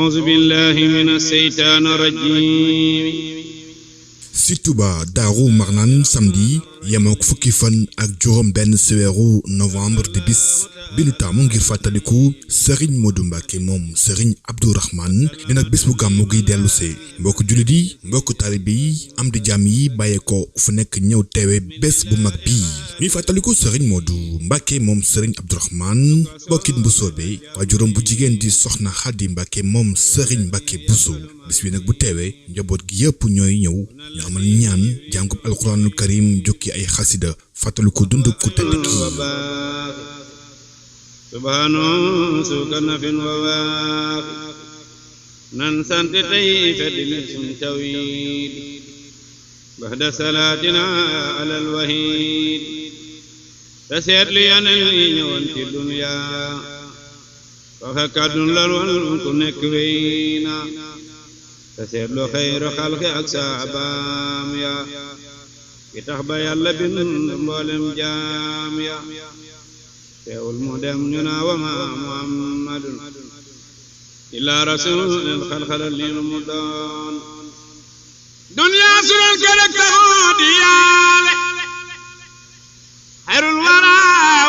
أعوذ بالله من الشيطان الرجيم si Touba Daaru Marnaan samedi yemook fukki fan ak juróom benn ci weeru novembre di bis bi nu taamu ngir fàttaliku Serigne Modou Mbacké moom Serigne Abdourahmane di nag bis bu gàmmu gi dellu see mbokk jullit yi mbokk taalibe yi am di jàmm yi bàyyee ko fu nekk ñëw teewe bés bu mag bii ñuy fàttaliku Serigne Modou Mbacké moom Serigne Abdourahmane bokkit bu soobee waajuram bu jigéen di soxna Xadi Mbacké moom Serigne Mbacké Bousso bis bi nag bu teewee njaboot gi yëpp ñooy ñëw ñu amal ñaan jàngub alquranul karim jukki ay xasida fàttali ko dund ku tedd ki subhanu sukana fin wawaaq nan sant tey fedli sun tawhid baxda salaatina alal wahid te seet li yanel yi ñëwoon ci dunya waxe kàddun lal wal ku nekk weyna te seetlu xayru xalqi ak saabaam ya ki tax ba yàlla bind mboolem jaam ya teewul mu dem ñu naa wa ma muhammadun illa rasulun xalxalal li mu doon dunya surul kerek taxoo di yaale xayrul wara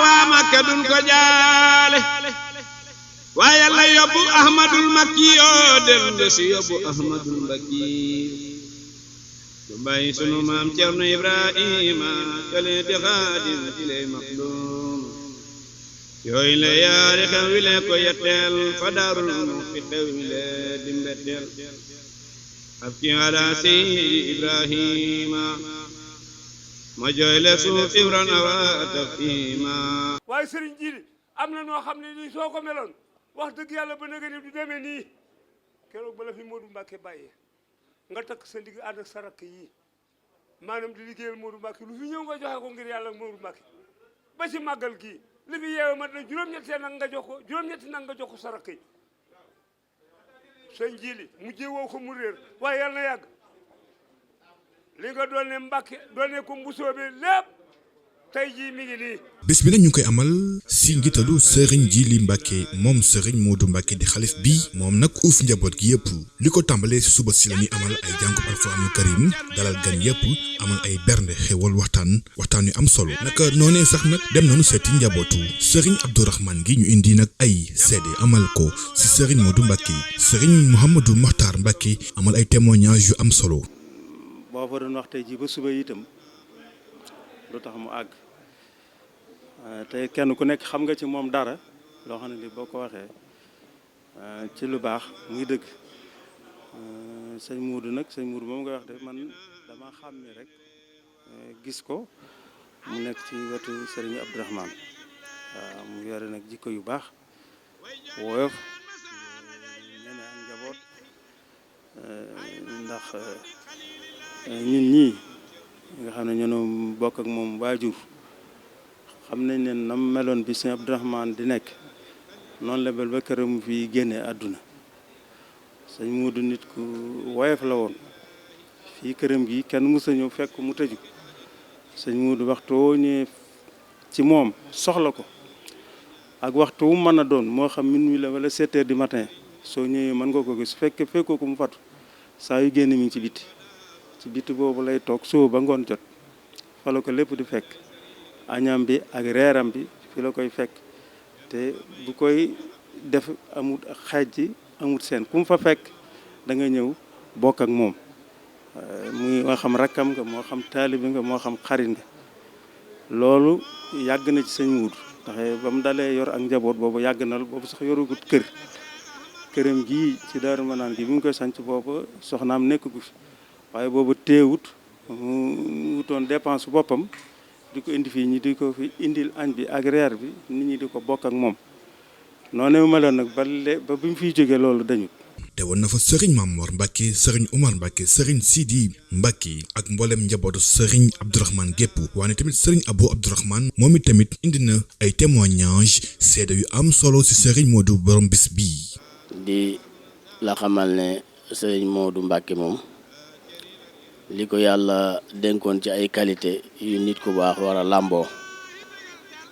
waa makka dun ko jaale waaye yàlla yóbbu ahmadul makki yoo dellu si yóbbu ahmadul makki du bàyyi sunu maam cerno ibrahima kale di xaadim ci lay maxdum yooyu la yaari xew wi le ko yetteel fa daarul mu fi xew wi le di mbetteel ab ki ala seydi ibrahima ma jooy le suuf ibran awa tafima waaye sëriñ Jili am na noo xam ne nii soo ko meloon wax dëgg yàlla ba nga ni du demee nii keroog ba la fi Modou Mbacké bàyyee nga takk sa ndigg ànd ak sa rakk yii maanaam di liggéeyal Modou Mbacké lu fi ñëw nga joxe ko ngir yàlla Modou Mbacké ba ci màggal gii li fi yeewe mat na juróom-ñetti nag nga jox ko juróom-ñetti nag nga jox ko sa rakk yi sëñ Jili mu jéewoo ko mu réer waaye yàlla na yàgg li nga doon ne Mbacké doon ne ko mbusoobe lépp tey jii mi ngi nii bés bi nag ñu ngi koy amal si njiitalu Serigne Jili Mbacké moom Serigne Modou Mbacké di xalif bi moom nag uuf njaboot gi yëpp li ko tàmbalee si suba si la ñuy amal ay jàngub alxuraanul karim dalal gan yëpp amal ay bernde xewal waxtaan yu am solo naka noonee sax nag dem nañu seeti njabootu Serigne Abdourahmane gi ñu indi nag ay seede amal ko si Serigne Modou Mbacké Serigne Mouhamadou Mokhtar Mbacké amal ay témoignages yu am solo. boo fa doon wax tey jii ba suba itam lu tax mu àgg te kenn ku nekk xam nga ci moom dara loo xam ne li boo ko waxee ci lu baax muy dëgg sëñ Modou nag sëñ Modou moom nga wax de man dama xam ne rek gis ko mu nekk ci wetu Serigne Abdourahmane waaw mu yore nag jikko yu baax woyof ñeme ak njaboot ndax ñun ñii nga xam ne ñoo bokk ak moom waajur xam nañ ne nam meloon bi sëñ Abdourahmane di nekk noonu la mel ba këram fi génnee àdduna sëñ Modou nit ku woyof la woon fii këram gi kenn mësa ñëw fekk mu tëju sëñ Modou waxtu woo ñëwee ci moom soxla ko ak waxtu wu mën a doon moo xam minuit la wala 7 heures du matin soo ñëwee mën nga ko gis fekkoo ko mu fatu saa yu génn mi ngi ci biti boobu lay toog suba ba ngoon jot fa la ko lépp di fekk añam bi ak reeram bi fi la koy fekk te bu koy def amut xaaj ji amut seen ku mu fa fekk da nga ñëw bokk ak moom muy moo xam rakkam nga moo xam taalibi nga moo xam xarit nga loolu yàgg na ci sëñ Modou ndax ba mu dalee yor ak njaboot boobu yàgg na boobu sax yorugut këram gii ci Daaru Manaan gi bi mu koy sanc boobu soxnaam nekk gu fi waaye boobu teewut mu wutoon dépense boppam di ko indi fii ñi di ko fi indil añ bi ak reer bi nit ñi di ko bokk ak moom noonu mu meloon nag ba bi mu fiy jógee loolu dañu te woon na fa Serigne Mamor Mbacké Serigne Oumar Mbacké Serigne Sidi Mbacké ak mboolem njabootu Serigne Abdourahmane gépp waane tamit Serigne Abou Abdourahmane moom it tamit indi na ay témoignages seede yu am solo si Serigne Modou borom bis bii. di la xamal ne Serigne Modou Mbacké moom li ko yàlla dénkoon ci ay qualité yu nit ku baax war a làmboo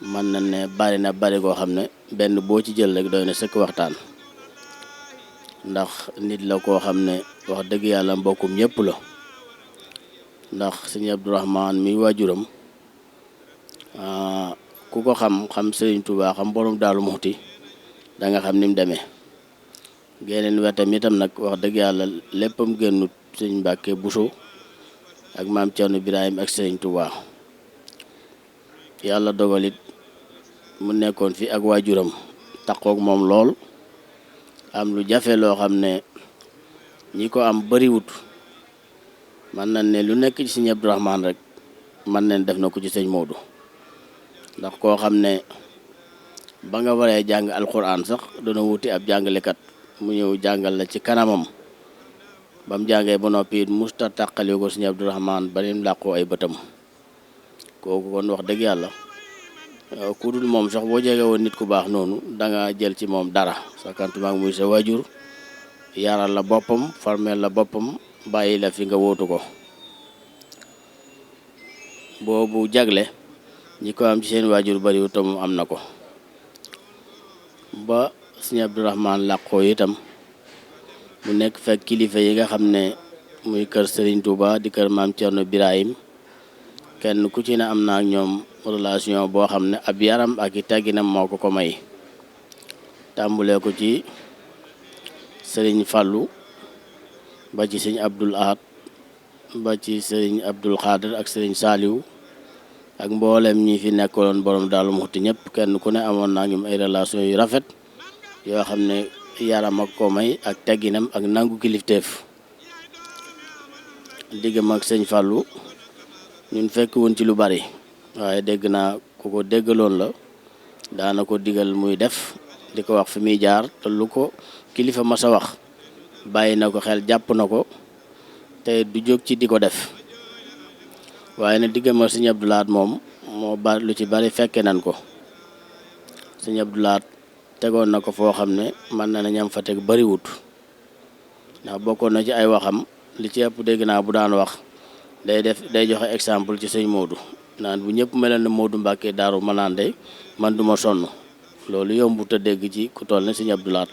mën na ne bari goo xam ne benn boo ci jël rek doy na sëkk waxtaan ndax nit la koo xam ne wax dëgg yàlla mbokkum ñëpp la ndax sëñ Abdourahmane mi waajuram ku ko xam Sëriñ Tuubaa xam borom Daaru Muxti da nga xam ni mu demee geneen wetam itam nag wax dëgg yàlla léppam génnut sëñ Mbàkke Buso ak maam Cerno Birahim ak Sëriñ Tuubaa yàlla dogalit mu nekkoon fi ak waajuram takkook moom lool am lu jafe loo xam ne ñi ko am bariwut man nañ ne lu nekk ci sëñ Abdourahmane rek man nañ def na ko ci sëñ Modou ndax koo xam ne ba nga waree jàng alxuraan sax dana wuti ab jàngalekat mu ñëw jàngal la ci kanamam ba mu jàngee ba noppi it musta tàqali ko sëñ Abdourahmane ba nim làqoo ay bëtam kooku kon wax dëgg yàlla ku dul moom sax boo jege woon nit ku baax noonu da nga jël ci moom dara sa kantumaak muy sa waajur yaral la boppam formel la boppam bàyyi la fi nga wóotu ko boobu jagle ñi ko am ci seen waajur bariwul te moom am na ko ba sëñ Abdourahmane làqoo itam mu nekk fekk kilifa yi nga xam ne muy kër Serigne Touba di kër maam Cerno Birahim kenn ku ci ne am na ak ñoom relation boo xam ne ab yaram ak i tegginam moo ko may tàmbulee ko ci Serigne Fallou ba ci sëñ Abdoul Ahad ba ci Serigne Abdoul Khader ak Serigne Saliou ak mboolem ñi fi nekkaloon borom Daaru Muxti ñëpp kenn ku ne amoon naa ñoom ay relation yu rafet yoo xam ne yaram ak ko may ak tegginam ak nangu kilifteef diggam ak sëñ Fallou ñun fekk woon ci lu bari waaye dégg naa ku ko déggaloon la daana ko digal muy def di ko wax fi muy jaar te lu ko kilifa mas a wax bàyyi na ko xel jàpp na ko te du jóg ci di ko def waaye nag diggam ak sëñ Abdou Lahad moom moo bari lu ci bari fekke nan ko sëñ Abdou Lahad tegoon na ko foo xam ne mën na ñam fa teg bariwut ndax bokkoon na ci ay waxam li ci ëpp dégg naa bu daan wax day joxe exemple ci sëñ Modou naan bu ñëpp meloon ne Modou Mbacke Daaru ma naan de man duma sonn loolu yombut a dégg ci ku toll ne sëñ Abdou Lahad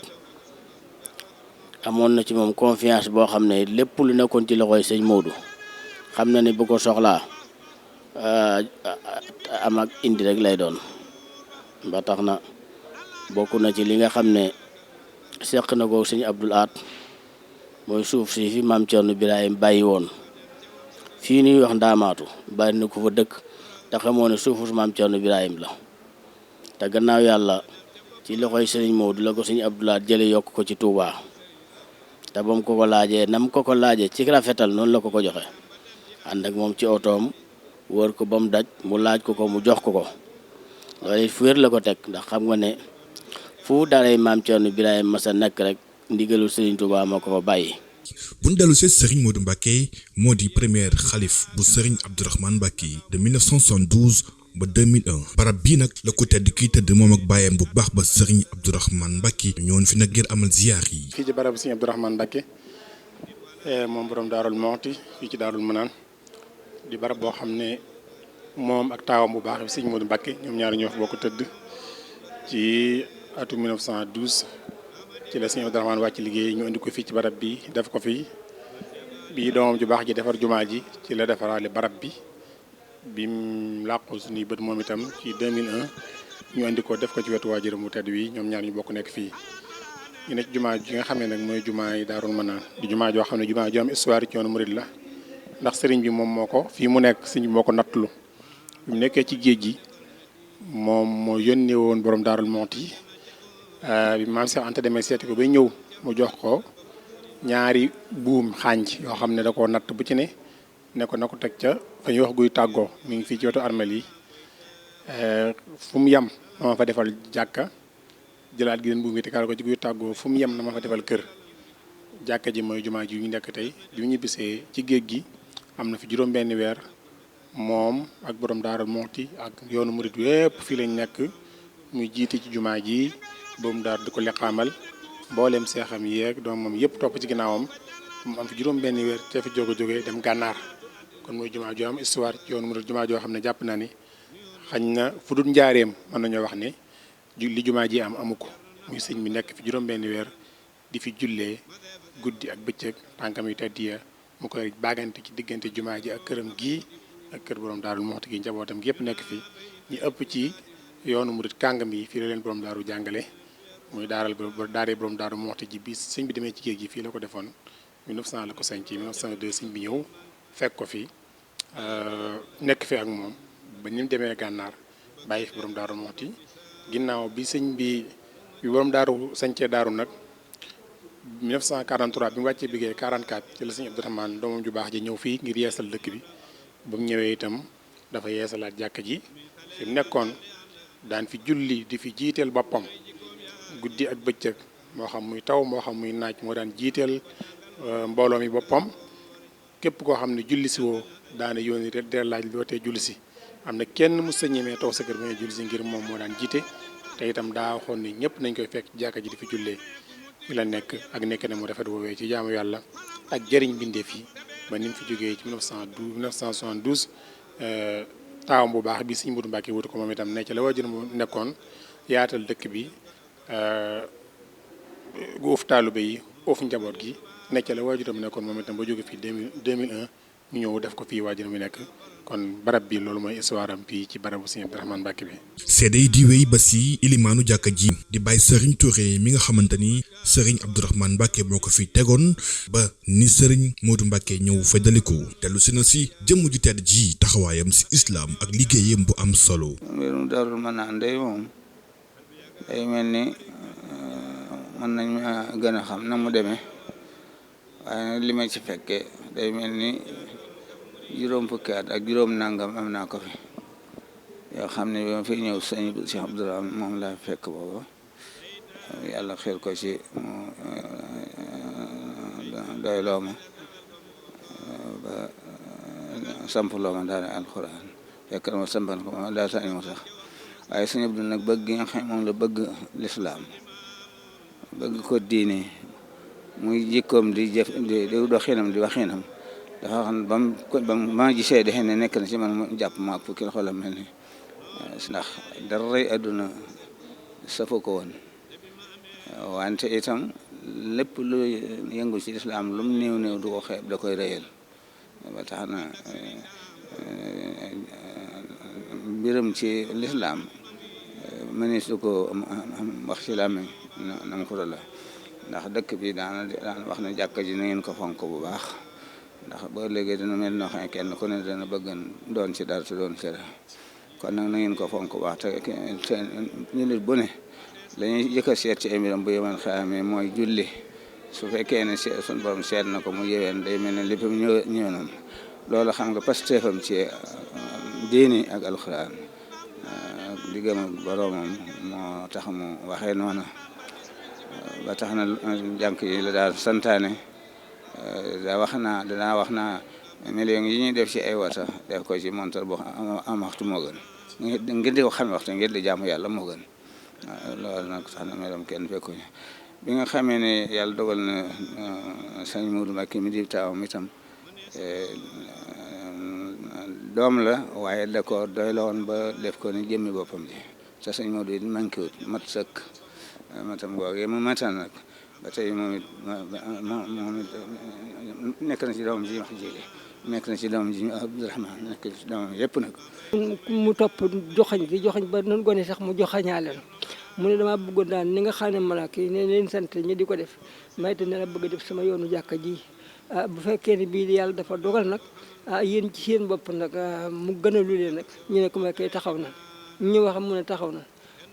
amoon na ci moom confiance boo xam ne lépp lu nekkoon ci loxoy sëñ Modou xam na ne bu ko soxlaa am ak indi rek lay doon ba tax na bokk na ci li nga xam ne seq na ko sëñ Abdou Lahad mooy suuf si fi maam Cerno Birahim bàyyi woon fii ñuy wax ndaamaatu bari na ko fa dëkk te xamoo ne suufu maam Cerno Birahim la te gannaaw yàlla ci loxoy sëriñ Modou la ko sëñ Abdou Lahad jële yokk ko ci Touba te ba mu ko ko laajee nam ko ko laajee ci rafetal noonu la ko ko joxe ànd ak moom ci otoom wër ko ba mu daj mu laaj ko mu jox ko loolu it fu wér la ko teg ndax xam nga ne fu daaray maam Cerno Birahim masa nekk rek ndigalu Serigne Touba moo ko fa bàyyi. bu ñu dellu see Serigne Modou Mbacké moo di premier xalif bu Serigne Abdourahmane Mbacké de 1972 ba 2001 barab bii nag la ko tedd kii tëdd moom ak bàyyam bu baax ba Serigne Abdourahmane Mbacké ñëwoon fi nag ngir amal ziyaar yi. fii ci barab Serigne Abdourahmane Mbacké moom borom Daarul Muxti fii ci Daarul Manaan di barab boo xam ne moom ak taawam bu baax bi Serigne Modou Mbacké ñoom ñaar ñoo fa bokk tëdd ci atum 1912 ci la Serigne Abdourahmane wàcc liggéey ñu indi ko fii ci barab bi def ko fii bii doomam ju baax ji defar jumaa ji ci la defaraale barab bi mu làqu suñuy bët moom itam ci 2001 ñu indi ko def ko ci wetu waajuram mu tedd wi ñoom ñaar ñu bokk nekk fii ñu ne jumaa ji nga xam ne nag mooy jumaa yi Daarul Manaan di jumaa joo xam ne jumaa joo am histoire ci yoonu murid la ndax sëriñ bi moom moo ko fii mu nekk sëriñ bi moo ko nattlu bi mu nekkee ci géej gi moom moo yónnee woon borom Daarul Muxti bi maam Cheikh Anta demee seeti ko bay ñëw mu jox ko ñaari buum xànj yoo xam ne da koo natt bu ci ne ko na ko teg ca fa ñuy wax guy tàggoo mi ngi fii ci wetu armel yi fu mu yem na ma fa defal jàkka jëlaat gi leen buum yi tegaal ko ci guy tàggoo fu mu yem na ma fa defal kër jàkka ji mooy jumaa ji ñu nekk tey bi mu ñibbisee ci géej gi am na fi juróom-benni weer moom ak borom Daarul Muxti ak yoonu murid wépp fii lañ nekk muy jiite ci jumaa ji boobu daar di ko leqaamal mbooleem seexam yeeg doomam yëpp topp ci ginnaawam mu am fi juróom-benni weer te fi jóge dem gànnaar kon mooy jumaa joo am histoire ci yoonu murid jumaa joo xam ne jàpp naa ni xañ na fu dul njaareem mën nañoo wax ne li jumaa ji amu ko muy sëñ bi nekk fi juróom-benni weer di fi jullee guddi ak bëccëg tànkam yu tedd ya mu koy baagante ci diggante jumaa ji ak këram gii ak kër borom daarul moxti gi njabootam gi yëpp nekk fi ñu ëpp ci yoonu murit kàngam yi fii la leen borom daaru jàngale muy daaree borom daaru moxti ji bi sëñ bi demee ci géej gi fii la ko defoon 1900 la ko sañ ci 1902 sëñ bi ñëw fekk ko fi nekk fi ak moom ba ni mu demee gànnaar bàyyi fi borom daaru moxti ginnaaw bi sëñ bi borom daaru sañcee daaru nag 1943 bi mu wàccee liggéey 44 ci la sëñ Abdourahmane doomam ju baax ji ñëw fii ngir yeesal dëkk bi ba mu ñëwee itam dafa yeesalaat jàkka ji fi mu nekkoon daan fi julli di fi jiiteel boppam guddi ak bëccëg moo xam muy taw moo xam muy naaj moo daan jiiteel mbooloo mi boppam képp koo xam ne julli si woo daana yónni rek dee laaj loo tee julli si am na kenn mu sa ñemee toog sa kër ba nga julli si ngir moom moo daan jiite te itam daa waxoon ni ñëpp nañ koy fekk jàkka ji di fi jullee fi la nekk ak nekk ne mu rafet woowee ci jaamu yàlla ak jëriñ bindeef yi ba ni mu fi jógee ci 1972 taawam bu baax bi Sëñ Modou Mbacké wutu ko moom itam nekk la waajur mu nekkoon yaatal dëkk bi uuf taalibe yi uuf njaboot gi nekk la waajuram nekkoon moom itam ba jóge fii 2001 ñu ñëw def ko fii waajur mi nekk kon barab bi loolu mooy histoire am fii ci barabu Sëñ Abdourahmane Mbacké bi. seede yi di wéy ba si ilimaanu jàkka ji di bàyyi Serigne Touré mi nga xamante ni Serigne Abdourahmane Mbacké moo ko fi tegoon ba ni Serigne Modou Mbacké ñëw feddaliku tellu si na si jëmm ju tedd ji taxawaayam si islam ak liggéeyam bu am solo. mbirum Daarul Manaan day moom day mel ni mën nañ ma gën a xam na mu demee waaye nag li ma ci fekkee day mel ni juróom fukki at ak juróom nangam am naa ko fi yoo xam ne bi ma fi ñëw sëñ Cheikh Abdourahmane moom laa fekk booba yàlla xel ko ci doyloo ma ba sampuloo ma daal alxuraan fekk na ma sampal ko ma daal sañ ma sax waaye sëñ Abdou nag bëgg gi nga xam moom la bëgg lislaam bëgg ko diine muy jikkoom di jëf di doxinam di waxinam dafa xam ba ma gisee dexe ne nekk na ci man mu jàpp ma ak fukki xolam mel ni ndax daray àdduna safu ko woon wante itam lépp lu yëngu ci lislaam lu mu néew néew du ko xeeb da koy rëyal ba tax na mbiram ci lislaam mënees du ko wax ci làmmiñ na mu ko la ndax dëkk bi daan wax ne jàkka ji na ngeen ko fonk bu baax ndax boo léegi dina mel noo xam ne kenn ku ne dana bëgg doon ci dara te doon ci dara kon nag na ngeen ko fonk bu baax te ñu nit bu ne lañuy jëkk a seet ci ay mbiram bu yeman xamee mooy julli su fekkee ne suñu borom seet na ko mu yeween day mel ne lépp ñëw noonu loolu xam nga pasteefam ci diini ak alxuraan diggam ak boroomam moo tax mu waxee noona ba tax na jànk yi la daal santaane danaa wax naa millions yi ñuy def ci ay wata def ko ci montar boo am waxtu moo gën ngir di ko xamee waxtu ngir di jaamu yàlla moo gën loolu nag tax na melam kenn fekkuñu bi nga xamee ne yàlla dogal na sëñ Modou Mbacké mi di taawam itam doom la waaye da ko doy la woon ba def ko ni jëmmi boppam ji te sëñ Modou it manqué wut mat sëkk matam googee mu matan nag ba tey moom it nekk na ci doomam ji wax jili nekk na ci doomam ji Abdourahmane nekk ci doomam yëpp nag mu topp joxañ ba noonu gone sax mu joxañaale mu ne dama bëggoon daal ni nga xam ne malaaka yi ne leen sant ñu di ko def may te ne la bëgg def sama yoonu jàkka ji bu fekkee ne bii yàlla dafa dogal nag yéen ci seen bopp nag mu gën a lu leen nag ñu ne ko may koy taxaw na ñu wax mu ne taxaw na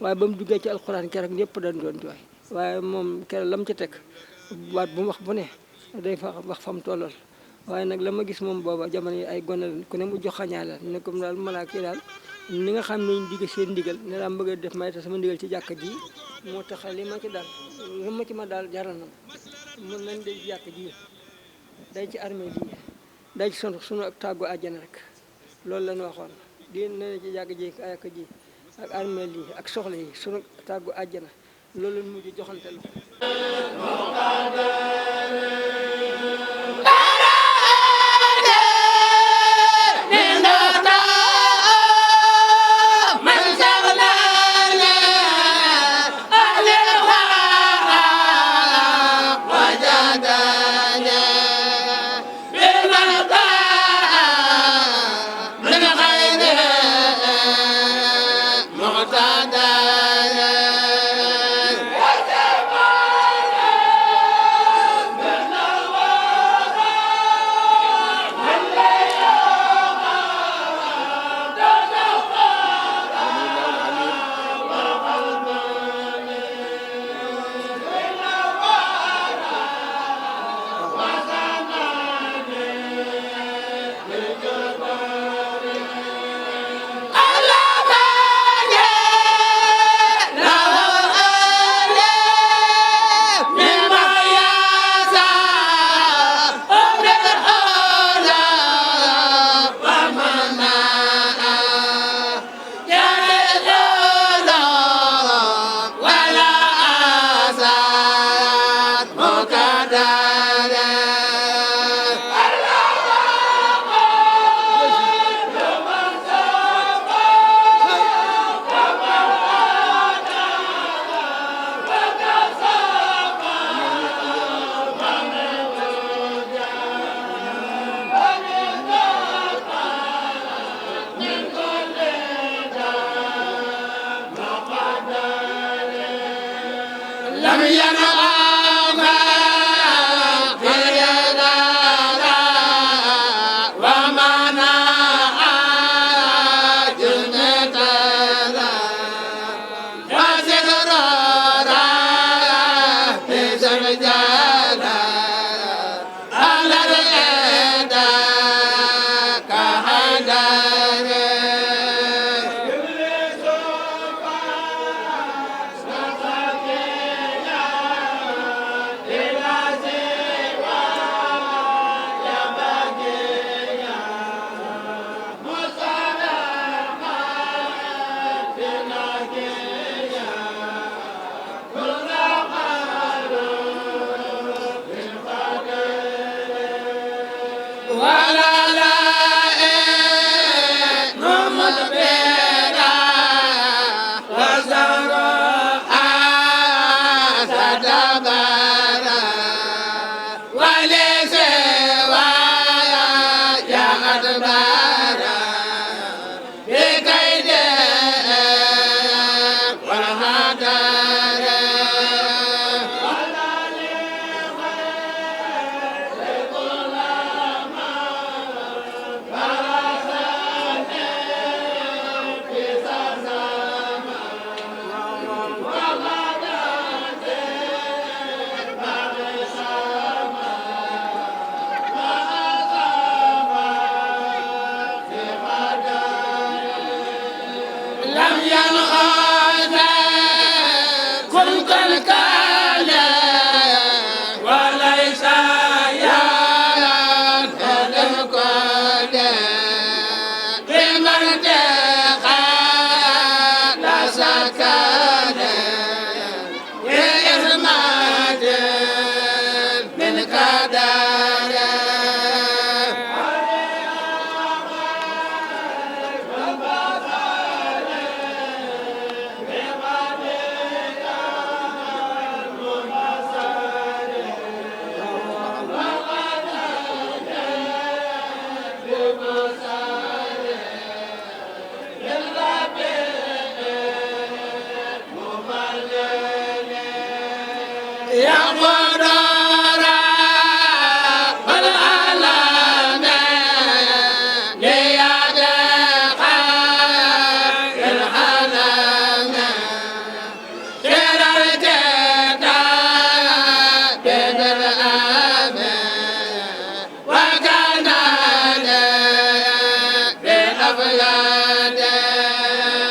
waaye ba mu duggee ci alxuraan keroog ñëpp dañ doon jooy waaye moom keroog lam ca teg baat bu mu wax bu ne day fa wax fa mu tolloon waaye nag la ma gis moom booba jamono yi ay gone lañ ku ne mu joxañaale ne comme daal malaaka yi daal ni nga xam ne ñu digg seen ndigal ne daa bëgg a def may te sama ndigal ci jàkka ji moo tax li ma ci daal li ma ci ma daal jaral na mën nañ de jàkka ji day ci armée lii day ci sunu ak tàggu àjjana rek loolu la ñu waxoon di ne ci jàkka ji ak ji ak armée lii ak soxla yi sunu tàggu àjjana loolu la mujj joxante la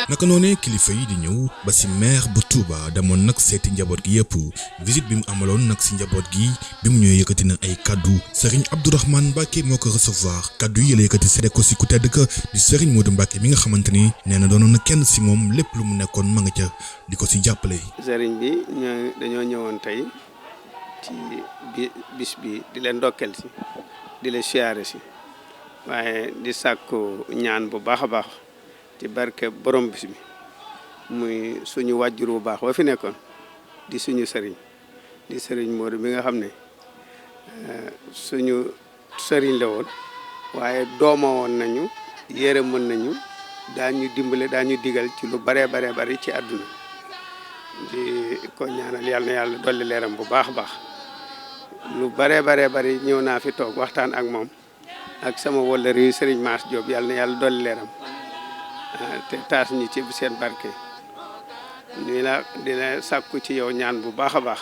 naka noonee kilifa yi di ñëw ba ci maire bu Touba demoon nag seeti njaboot gi yëpp visite bi mu amaloon nag ci njaboot gi bi mu ñëwee yëkkati na ay kaddu Serigne Abdourahmane Mbacké moo ko recevoir kaddu yi la yëkkati seede ko ci ku tedd ka di Serigne Modou Mbacké mi nga xamante ni nee na doonoon na kenn ci moom lépp lu mu nekkoon ma nga ca di ko ci jàppale. Serigne bi dañoo ñëwoon tey ci bis bi di leen ndokkeel ci di leen siyaare ci waaye di sàkku ñaan bu baax a baax. ci barke borom bis bi muy suñu wàjjur bu baax wa fi nekkoon di suñu sëriñ di sëriñ Modou bi nga xam ne suñu sëriñ la woon waaye dooma woon nañu yërëmoon nañu daañu dimbale daañu digal ci lu baree bari ci àdduna di ko ñaanal yàlla na yàlla dolli leeram bu baax a baax lu baree bari ñëw naa fi toog waxtaan ak moom ak sama wëllëri sëriñ Mass Diop yàlla na yàlla dolli leeram te taas ñu ci seen barke ñu la dina sàkku ci yow ñaan bu baax a baax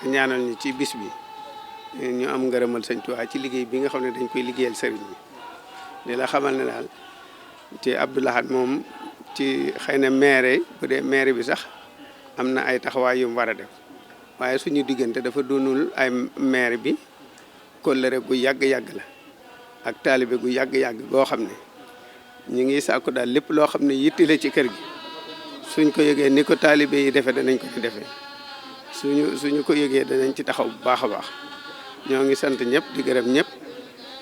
ñaanal ñu ci bis bi ñu am ngërëmal Sëñ Tuubaa ci liggéey bi nga xam ne dañ koy liggéeyal sëriñ bi di la xamal ne daal ci Abdou Lahad moom ci xëy na maire bu dee maire bi sax am na ay taxawaay yu mu war a def waaye suñu diggante dafa doonul ay maire bi kóllëre gu yàgg-yàgg la ak taalibe gu yàgg-yàgg goo xam ne ñu ngi sàkku daal lépp loo xam ne yittile ci kër gi suñ ko yëgee ni ko taalibe yi defee danañ ko ci defee suñu ko yëgee danañ ci taxaw bu baax a baax ñoo ngi sant ñëpp di gërëm ñëpp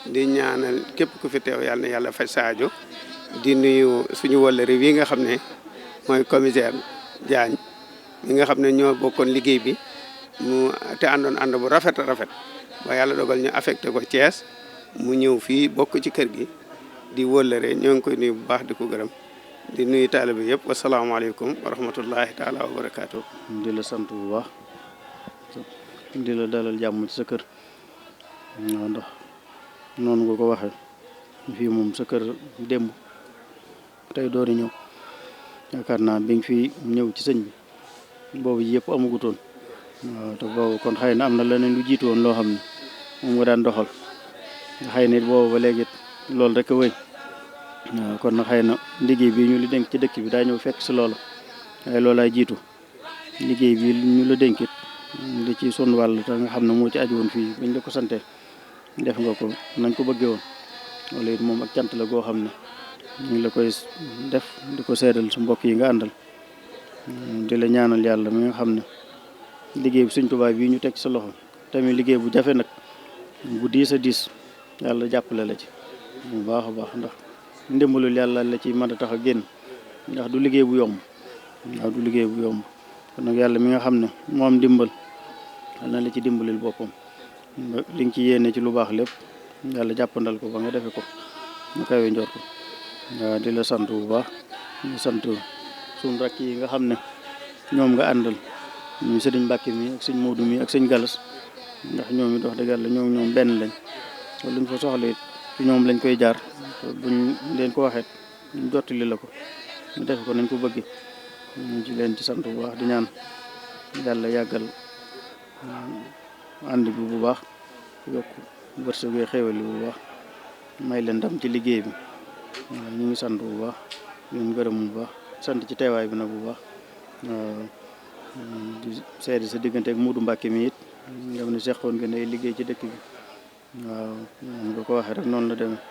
di ñaanal képp ku fi teew yàlla na yàlla faj saajo di nuyu suñu wëllëre wi nga xam ne mooy commissaire Diagne mi nga xam ne ñoo bokkoon liggéey bi mu te àndoon ànd bu rafet ba yàlla dogal ñu affecté ko Thiès mu ñëw fii bokk ci kër gi di wóllëre ñoo ngi koy nuyu bu baax di ko gërëm di nuyu taalibe bi yëpp wasalaamaaleykum wa rahmatullahi taala wa barakaatu. di la sant bu baax di la dalal jàmm ci sa kër waaw ndax noonu nga ko waxee fii moom sa kër démb tey doori ñëw yaakaar naa bi nga fi ñëw ci sëñ bi boobu yëpp amagutoon waaw te boobu kon xëy na am na leneen lu jiitu woon loo xam ne moom nga daan doxal xëy na boobu ba léegi loolu rek a wéy waaw kon nag xëy na liggéey bi ñu la dénk ci dëkk bi daa ñëw fekk si loolu waaye loolaay jiitu liggéey bi ñu la dénkit di ci son wàll te nga xam ne moo ci aju woon fii bañ la ko sante def nga ko nañ ko bëggee woon loolu it moom ak cant la goo xam ne ñu ngi la koy def di ko seedal su mbokk yi nga àndal di la ñaanal yàlla mi nga xam ne liggéey bi Sëñ Tuubaa bii ñu teg sa loxo tamit liggéey bu jafe nag bu diis a diis yàlla jàppale la ci bu baax a baax ndax ndimbalul yàlla la ci mën a tax a génn ndax du liggéey bu yomb waaw du liggéey bu yomb kon nag yàlla mi nga xam ne moo am dimbal yàlla na la ci dimbalil boppam li nga ci yéene ci lu baax lépp yàlla jàppandal ko ba nga defe ko ñu kawe njort ko waaw di la sant bu baax di sant suñu rakk yi nga xam ne ñoom nga àndal ñu sëriñ Mbàkke mi ak sëñ Moodu mi ak sëñ Galas ndax ñoom it wax dëgg yàlla ñoom benn lañ te luñ fa soxla it ci ñoom lañ koy jaar buñ leen ko waxee ñu jottali la ko ñu def ko nañ ko bëgge ñu ci leen ci sant bu baax di ñaan yàlla yàggal ànd bi bu baax yokk wërsëg yi xéwal yi bu baax may leen ndam ci liggéey bi waaw ñu ngi sant bu baax ñu gërëm bu baax sant ci teewaay bi nag bu baax di seede sa diggante ak Moodu Mbàkke mi it nga xam ne seqoon nga ne liggéey ci dëkk bi waaw moom nga ko waxee rek noonu la demee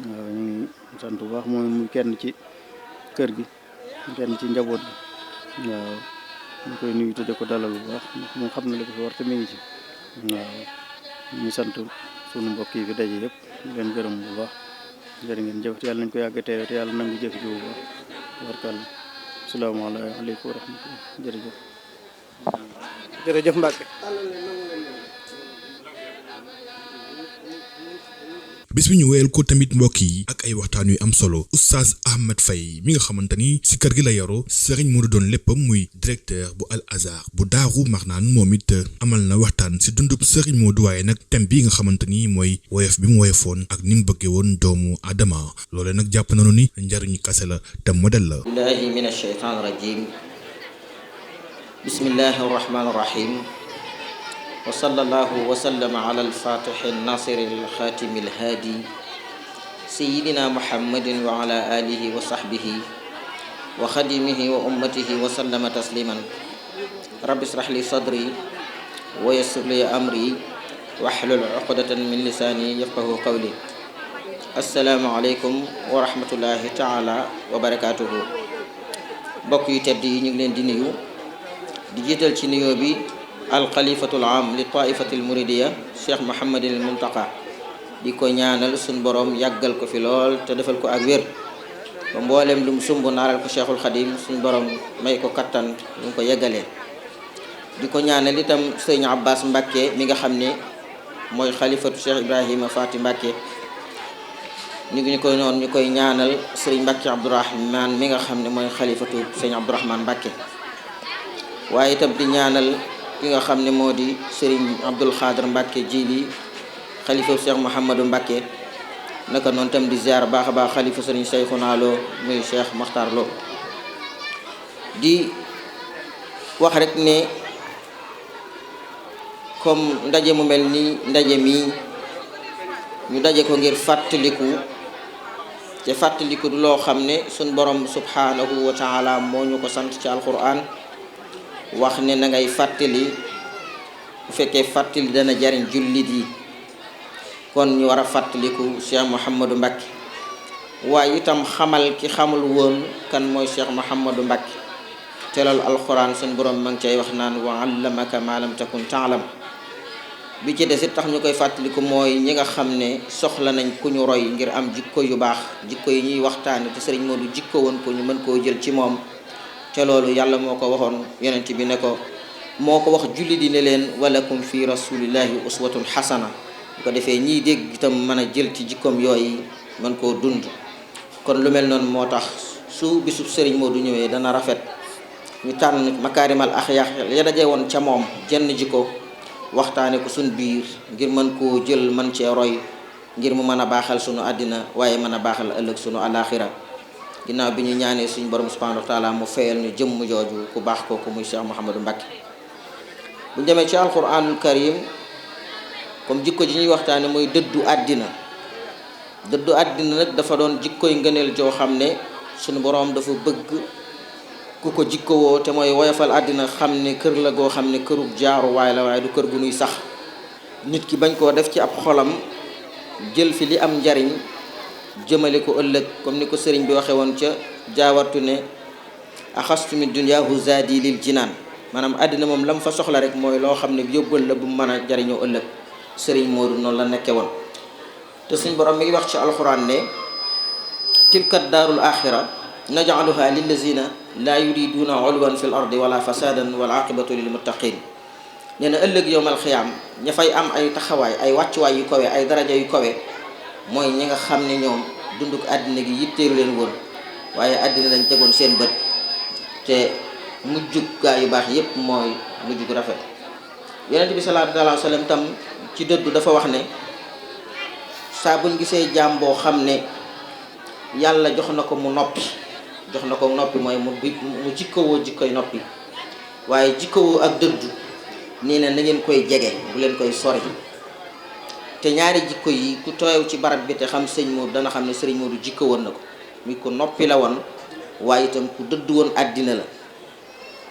waaw ñu ngi sant bu baax mooy muy kenn ci kër gi kenn ci njaboot gi waaw ñu koy nuyu te di ko dalal bu baax moom xam na li ko fi war te mi ngi ci waaw ñu sant sunu mbokk yi fi daje yëpp ñu leen gërëm bu baax jërë ngeen jëf yàlla nañ ko yàgg teewe te yàlla nangu jëf ji bu baax barkalla asalaamaaleykum wa rahmatullah jërëjëf. jërëjëf Mbacke. bis bi ñu wéyal ko tamit mbokk yi ak ay waxtaan yu am solo oustaz Ahmed Faye mi nga xamante ni si kër gi la yaroo Serigne moo doon léppam muy directeur bu Al Azhar bu Daaru Marnaan moom it amal na waxtaan si dundub Serigne Modou waaye nag thème bi nga xamante ni mooy woyof bi mu woyofoon ak ni mu bëggee woon doomu Adama loolee nag jàpp nañu ni njariñu kase la te modèle la. billahi min ash-shaytaan rajim bismillahi rahmaani rahim wa sallallahu wa sallama ala al-fatih an-nasir al-khatim al-hadi sayyidina muhammadin wa ala alihi wa sahbihi wa khadimihi wa ummatihi wa sallama tasliman rabbi israh li sadri wa yassir li amri wahlul uqdatan min lisani yafqahu qawli. assalaamu alaykum wa rahmatullahi taala wa barakatuhu. mbokk yu tedd yi ñu ngi leen di nuyu di jiital ci nuyoo bi alxalifatul am li taifatil muridiya cheikh Mouhamadul Muntaqa di ko ñaanal suñ borom yàggal ko fi lool te defal ko ak wér ba mboolem lu mu sumb naaral ko cheikhul xadim suñ borom may ko kattan lu mu ko yeggalee. di ko ñaanal itam sëñ Abbas Mbacke mi nga xam ne mooy xalifatu cheikh Ibrahima Faati Mbacke ñu ngi ñu koy ñaanal sëriñ Mbacke Abdourahman mi nga xam ne mooy xalifatu sëñ Abdourahman Mbacke waaye itam di ñaanal ki nga xam ne moo di Serigne Abdoul Khadr Mbacke Jili xalifa Cheikh Mouhamadou Mbacke naka noonu tam di ziar baax a baax xalifa Serigne Cheikhouna Lo muy Cheikh Makhtar Lo di wax rek ne comme ndaje mu mel ni ndaje mi ñu daje ko ngir fàttaliku te fàttaliku du loo xam ne suñ borom subhanahu wa taala moo ñu ko sant ci alquran wax ne na ngay fàttali bu fekkee fàttali dana jariñ jullit yi kon ñu war a fàttaliku Cheikh Mouhamadou Mbacke waaye itam xamal ki xamul woon kan mooy Cheikh Mouhamadou Mbacke te loolu alxuraan suñ borom ma ngi cay wax naan wa allamaka ma lam takun taalam. bi ci des it tax ñu koy fàttaliku mooy ñi nga xam ne soxla nañ ku ñu roy ngir am jikko yu baax jikko yi ñuy waxtaane te Serigne Modou jikko woon ko ñu mën koo jël ci moom. te loolu yàlla moo ko waxoon yonent bi ne ko moo ko wax julli di ne leen walakum fi rasulillahi uswatun xasana bu ko defee ñiy dégg itam mën a jël ci jikkoom yooyu mën koo dund. kon lu mel noonu moo tax su bisub Serigne Modou ñëwee dana rafet ñu tànn makaarimal axyaax ya daje woon ca moom jenn jikko waxtaane ko suñ biir ngir mën koo jël mën cee roy ngir mu mën a baaxal sunu àddina waaye mën a baaxal ëllëg sunu alaxira ginnaaw bi ñu ñaanee suñu borom subhanahu wa taala mu fayal ñu jëmm jooju ku baax kooku muy Cheikh Mouhamadou Mbacke. bu ñu demee ci alquranul karim comme jikko ji ñuy waxtaane mooy dëddu àddina nag dafa doon jikkoy ngëneel joo xam ne suñu borom dafa bëgg ku ko jikkowoo te mooy woyofal àddina xam ne kër la goo xam ne kërub jaaru waay la waaye du kër gu nuy sax nit ki bañ koo def ci ab xolam jël fi li am njariñ jëmale ko ëllëg comme ni ko sëriñ bi waxe woon ca jaawartu ne axastu min duniyaahu zaadi lil jinaan maanaam àddina moom la mu fa soxla rek mooy loo xam ne yóbbal la bu mu mën a jariñoo ëllëg sëriñ Modou noonu la nekke woon te suñ borom mi ngi wax ci alxuraan ne tilka daarul axira naj'aluha lillazina laa yuriduna ulwan fil ardi wala fasadan wal aqibatu lil muttaqin nee na ëllëg yowmal xiyaam ña fay am ay taxawaay ay wàccuwaay yu kawe ay daraja yu kawe mooy ñi nga xam ne ñoom dunduk àddina gi yitteelu leen woon waaye àddina lañ tegoon seen bët te mujjug gaa yu baax yépp mooy mujjug rafet. yonent bi sallallahu alayhi wa sallam tam ci dëddu dafa wax ne saa buñ gisee jaam boo xam ne yàlla jox na ko mu noppi mooy mu jikkowoo jikkoy noppi waaye jikkowoo ak dëddu nee na ngeen koy jege bu leen koy sori. te ñaari jikko yi ku tooyew ci barab bi te xam sëñ Modou dana xam ne sëriñ Modou jikko woon na ko muy ko noppi la woon waaye itam ku dëdd woon àddina la.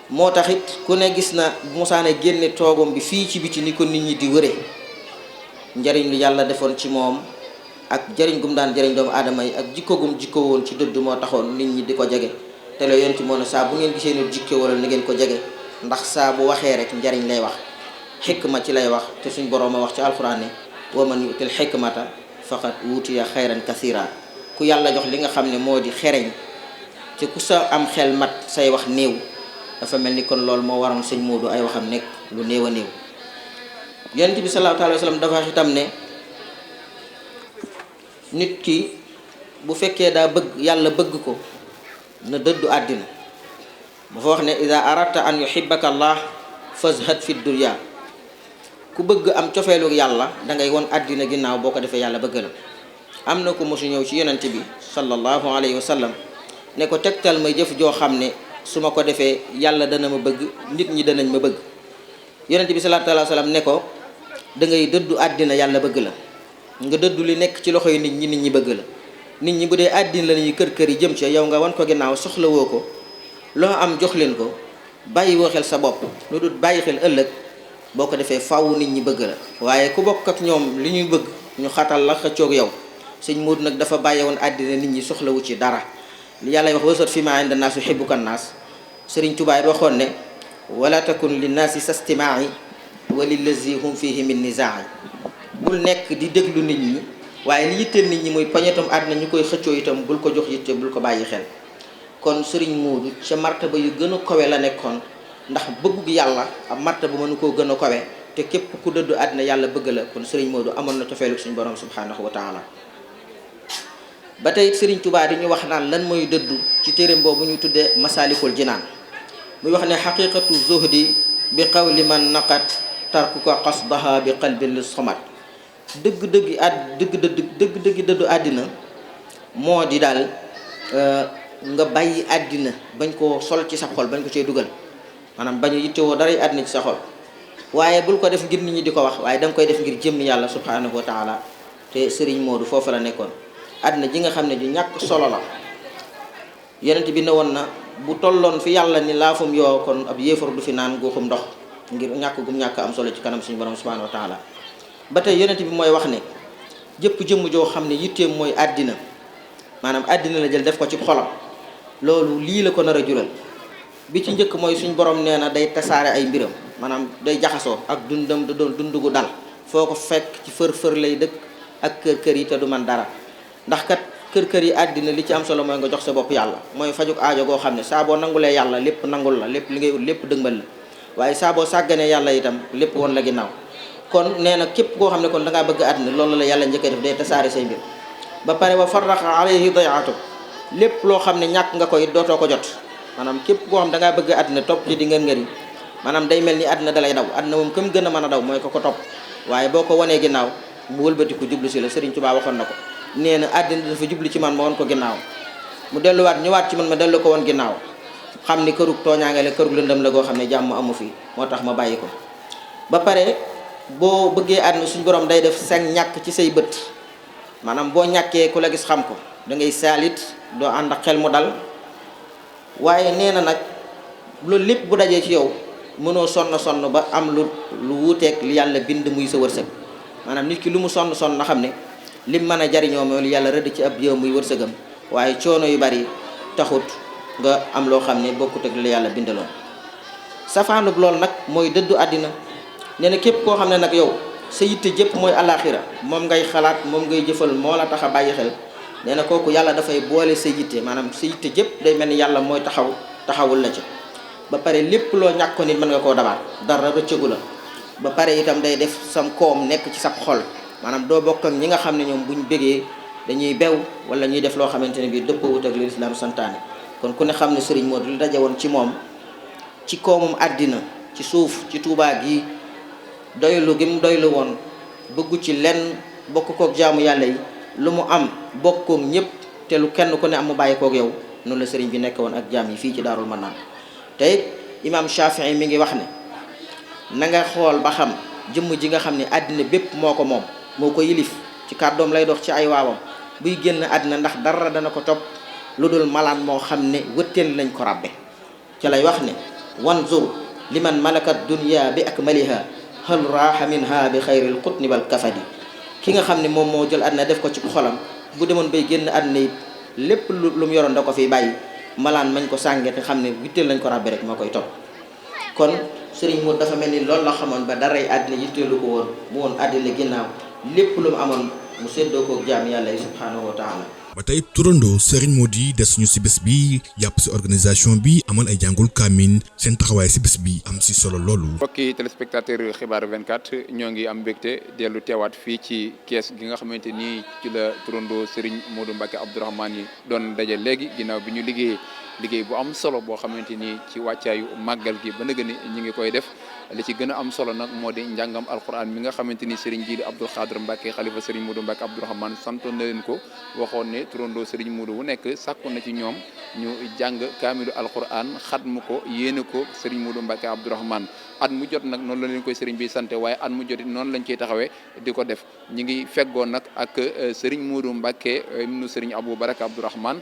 moo tax it ku ne gis na bu musaane génne toogom bi fii ci biti ni ko nit ñi di wëre njariñ lu yàlla defoon ci moom ak jariñ gum daan jariñ doomu aadama yi ak jikko gum jikko woon ci dëdd moo taxoon nit ñi di ko jege te la yonti moo ne saa bu ngeen gisee nit jikko wala na ngeen ko jege ndax saa bu waxee rek njariñ lay wax xikma ci lay wax te suñ boroom a wax ci alxuraan ne wa man yu'til xikmata faqad wutiya xayran kasira ku yàlla jox li nga xam ne moo di xereñ ci ku sa am xel mat say wax néew dafa mel ni kon loolu moo waroon sëñ Moodu ay waxam nekk lu néew a néew. Yonent bi sallallahu alayhi wa sallam dafa wax itam ne nit ki bu fekkee daa bëgg yàlla bëgg ko na dëddu àddina dafa wax ne ida aradta an yuhibbaka allah fazhad fi dunya ku bëgg am cofeelu yàlla da ngay won àddina ginnaaw boo ko defee yàlla bëgg la. am na ko mosu ñëw ci yonent bi sallallahu alayhi wa sallam ne ko tegtal may jëf joo xam ne su ma ko defee yàlla dana ma bëgg nit ñi danañ ma bëgg. yonent bi sallallahu alayhi wa sallam ne ko da ngay dëddu àddina yàlla bëgg la nga dëddu li nekk ci loxoy nit ñi bëgg la. nit ñi bu dee àddina la ñuy kër yi jëm ci yow nga wan ko ginnaaw soxla woo ko loo am jox leen ko bàyyi woo xel sa bopp lu dul bàyyi xel ëllëg boo ko defee faaw nit ñi bëgg la. waaye ku bokk ak ñoom li ñuy bëgg ñu xatal la xëccoog yow sëñ Moodu nag dafa bàyyi woon àddina nit ñi soxlawu ci dara. li yàlla wax wasat fi ma inda naas yuhibbuka naas Sëriñ Tuubaa waxoon ne wala takun li naasi sastimaai wa lillazi hum fihi min nizaai bul nekk di déglu nit ñi waaye li yitteel nit ñi muy pañetam àddina ñu koy xëccoo itam bul ko jox yitte bul ko bàyyi xel. kon Sëriñ Moodu ca martaba yu gën a kawe la nekkoon ndax bëggug yàlla ab martaba mënu koo gën a kawe te képp ku dëddu àddina yàlla bëgg la kon Sëriñ Moodu amoon na cofeelu suñu borom subhanahu wa taala. ba tey Sëriñ Tuubaa di ñu wax naan lan mooy dëddu ci téereem boobu ñu tuddee Masaalikul Jinaan muy wax ne xaqiqatu zuhdi bi qawli man naqat tarkuka qasdaha bi qalbil somat dëgg-dëgg dëddu àddina moo di daal nga bàyyi àddina bañ koo sol ci sa xol bañ ko cee dugal maanaam bañ a yittewoo dara àddina ci sa xol waaye bul ko def ngir nit ñi di ko wax waaye danga koy def ngir jëmmi yàlla subhanahu wa taala te Sëriñ Moodu foofu la nekkoon. àddina ji nga xam ne ju ñàkk solo la yonent bi ne woon na bu tolloon fi yàlla ni laafum yoo kon ab yéefar du fi naan guuxum ndox ngir ñàkk gum ñàkk am solo ci kanam suñu borom subhanahu wa taala. ba tey yonent bi mooy wax ne jëpp jëmm joo xam ne yitteem mooy àddina maanaam àddina la jël def ko ci xolam loolu lii la ko nar a jural bi ci njëkk mooy suñ borom nee na day tasaare ay mbiram maanaam day jaxasoo ak dundam da doon dund gu dal foo ko fekk ci fër lay dëkk ak kër yi te du man dara. ndax kat kër yi àddina li ci am solo mooy nga jox sa bopp yàlla mooy fajuk aajo goo xam ne saa boo nangulee yàlla lépp nangul la lépp li ngay ut lépp dëgmal la waaye saa boo sàgganee yàlla itam lépp woon la ginnaaw. kon nee na képp koo xam ne kon da ngaa bëgg àddina loolu la yàlla njëkk a def day tasaare say mbir ba pare wa farraqa alayhi dayaatu lépp loo xam ne ñàkk nga koy dootoo ko jot maanaam képp koo xam da ngaa bëgg àddina topp ci di ngeen maanaam day mel ni àddina dalay daw àddina moom këm gën a mën a daw mooy ko topp waaye boo ko wanee ginnaaw mu wëlbatiku jublu si la Sëriñ Tuubaa waxoon na ko nee na àddina dafa jublu ci man ma won ko ginnaaw mu delluwaat ñëwaat ci man ma dellu ko woon ginnaaw xam ni kërug tooñaange la kërug lëndëm la goo xam ne jàmm amu fi moo tax ma bàyyi ko. ba pare boo bëggee àddina suñu borom day def sag ñàkk ci say bët maanaam boo ñàkkee ku la gis xam ko da ngay saalit doo ànd ak xel mu dal waaye nee na nag loolu lépp bu dajee ci yow mënoo sonn ba am lu wuuteeg li yàlla bind muy sa wërsëg maanaam nit ki lu mu sonn na xam ne lim mën a jariñoo mooy lu yàlla rëdd ci ab yow muy wërsëgam waaye coono yu bari taxut nga am loo xam ne bokkut ak li yàlla bindaloon. safaanub loolu nag mooy dëddu àddina nee na képp koo xam ne nag yow sa yitte jëpp mooy alaxira moom ngay xalaat moom ngay jëfal moo la tax a bàyyi xel nee na kooku yàlla dafay boole sa yitte maanaam sa yitte jëpp day mel ni yàlla mooy taxawul la ci. ba pare lépp loo ñàkkoon nit mën nga koo dabaat dara rëccëgu la ba pare itam day def sam koom nekk ci sab xol maanaam doo bokk ak ñi nga xam ne ñoom buñ bëggee dañuy bew wala ñuy def loo xamante ne bii dëppoowut ak li lislaam santaane. kon ku ne xam ne Sëriñ Moodu li daje woon ci moom ci koomum àddina ci suuf ci Tuubaa gi doylu gi mu doylu woon bëggu ci lenn bokk kook jaamu yàlla yi lu mu am bokkook ñëpp te lu kenn ku ne am mu bàyyi kook yow noonu la sëriñ bi nekk woon ak jaam yi fii ci Daarul Manaan. te it imaam Shafii mi ngi wax ne na nga xool ba xam jëmm ji nga xam ne àddina bépp moo ko moom moo ko yilif ci kàddoom lay dox ci ay waawam buy génn àddina ndax dara dana ko topp lu dul malaan moo xam ne wëtteen lañ ko ràbbe ca lay wax ne wanzur liman malakat dunya bi akmaliha hal raaha minha bi xayril qutni wal kafadi ki nga xam ne moom moo jël àddina def ko ci xolam bu demoon bay génn àddina it lépp lu mu yoroon da ko fiy bàyyi malaan mañ ko sànge te xam ne witteel lañ ko ràbbe rek moo koy topp. kon Serigne Modou dafa mel ni loolu la xamoon ba daray àddina yitteelu ko woon mu woon àddina ginnaaw lépp lu mu amoon mu séddoo ko jaam yàlla yi subhaanahu wa taala. ba tey turandoo Serigne Modou yi des ñu ci bés bi jàpp ci organisation bi amal ay jàngul kaamin seen taxawaay ci bés bi am ci solo loolu. mbokki téléspectateur xibaar 24 ñoo ngi am mbégte dellu teewaat fii ci kees gi nga xamante ni ci la turandoo Serigne Modou Mbacké Abdourahmane yi doon daje léegi ginnaaw bi ñu liggéey bu am solo boo xamante ni ci wàccaayu màggal gi ba nëgë ni ñu ngi koy def li ci gën a am solo nag moo di njàngam alquran mi nga xamante ni Serigne Djily Abdoul Khadr Mbacké xalifa Serigne Modou Mbacké Abdourahmane santoon na leen ko waxoon ne turandoo Serigne Modou wu nekk sàkku na ci ñoom ñu jàng kaamilu alquran xatmu ko yéene ko Serigne Modou Mbacké Abdourahmane at mu jot nag noonu la leen koy Serigne bi sante waaye at mu jot noonu lañ koy taxawee di ko def ñi ngi feggoo nag ak Serigne Modou Mbacké ibnu Serigne Abou Baraka Abdourahmane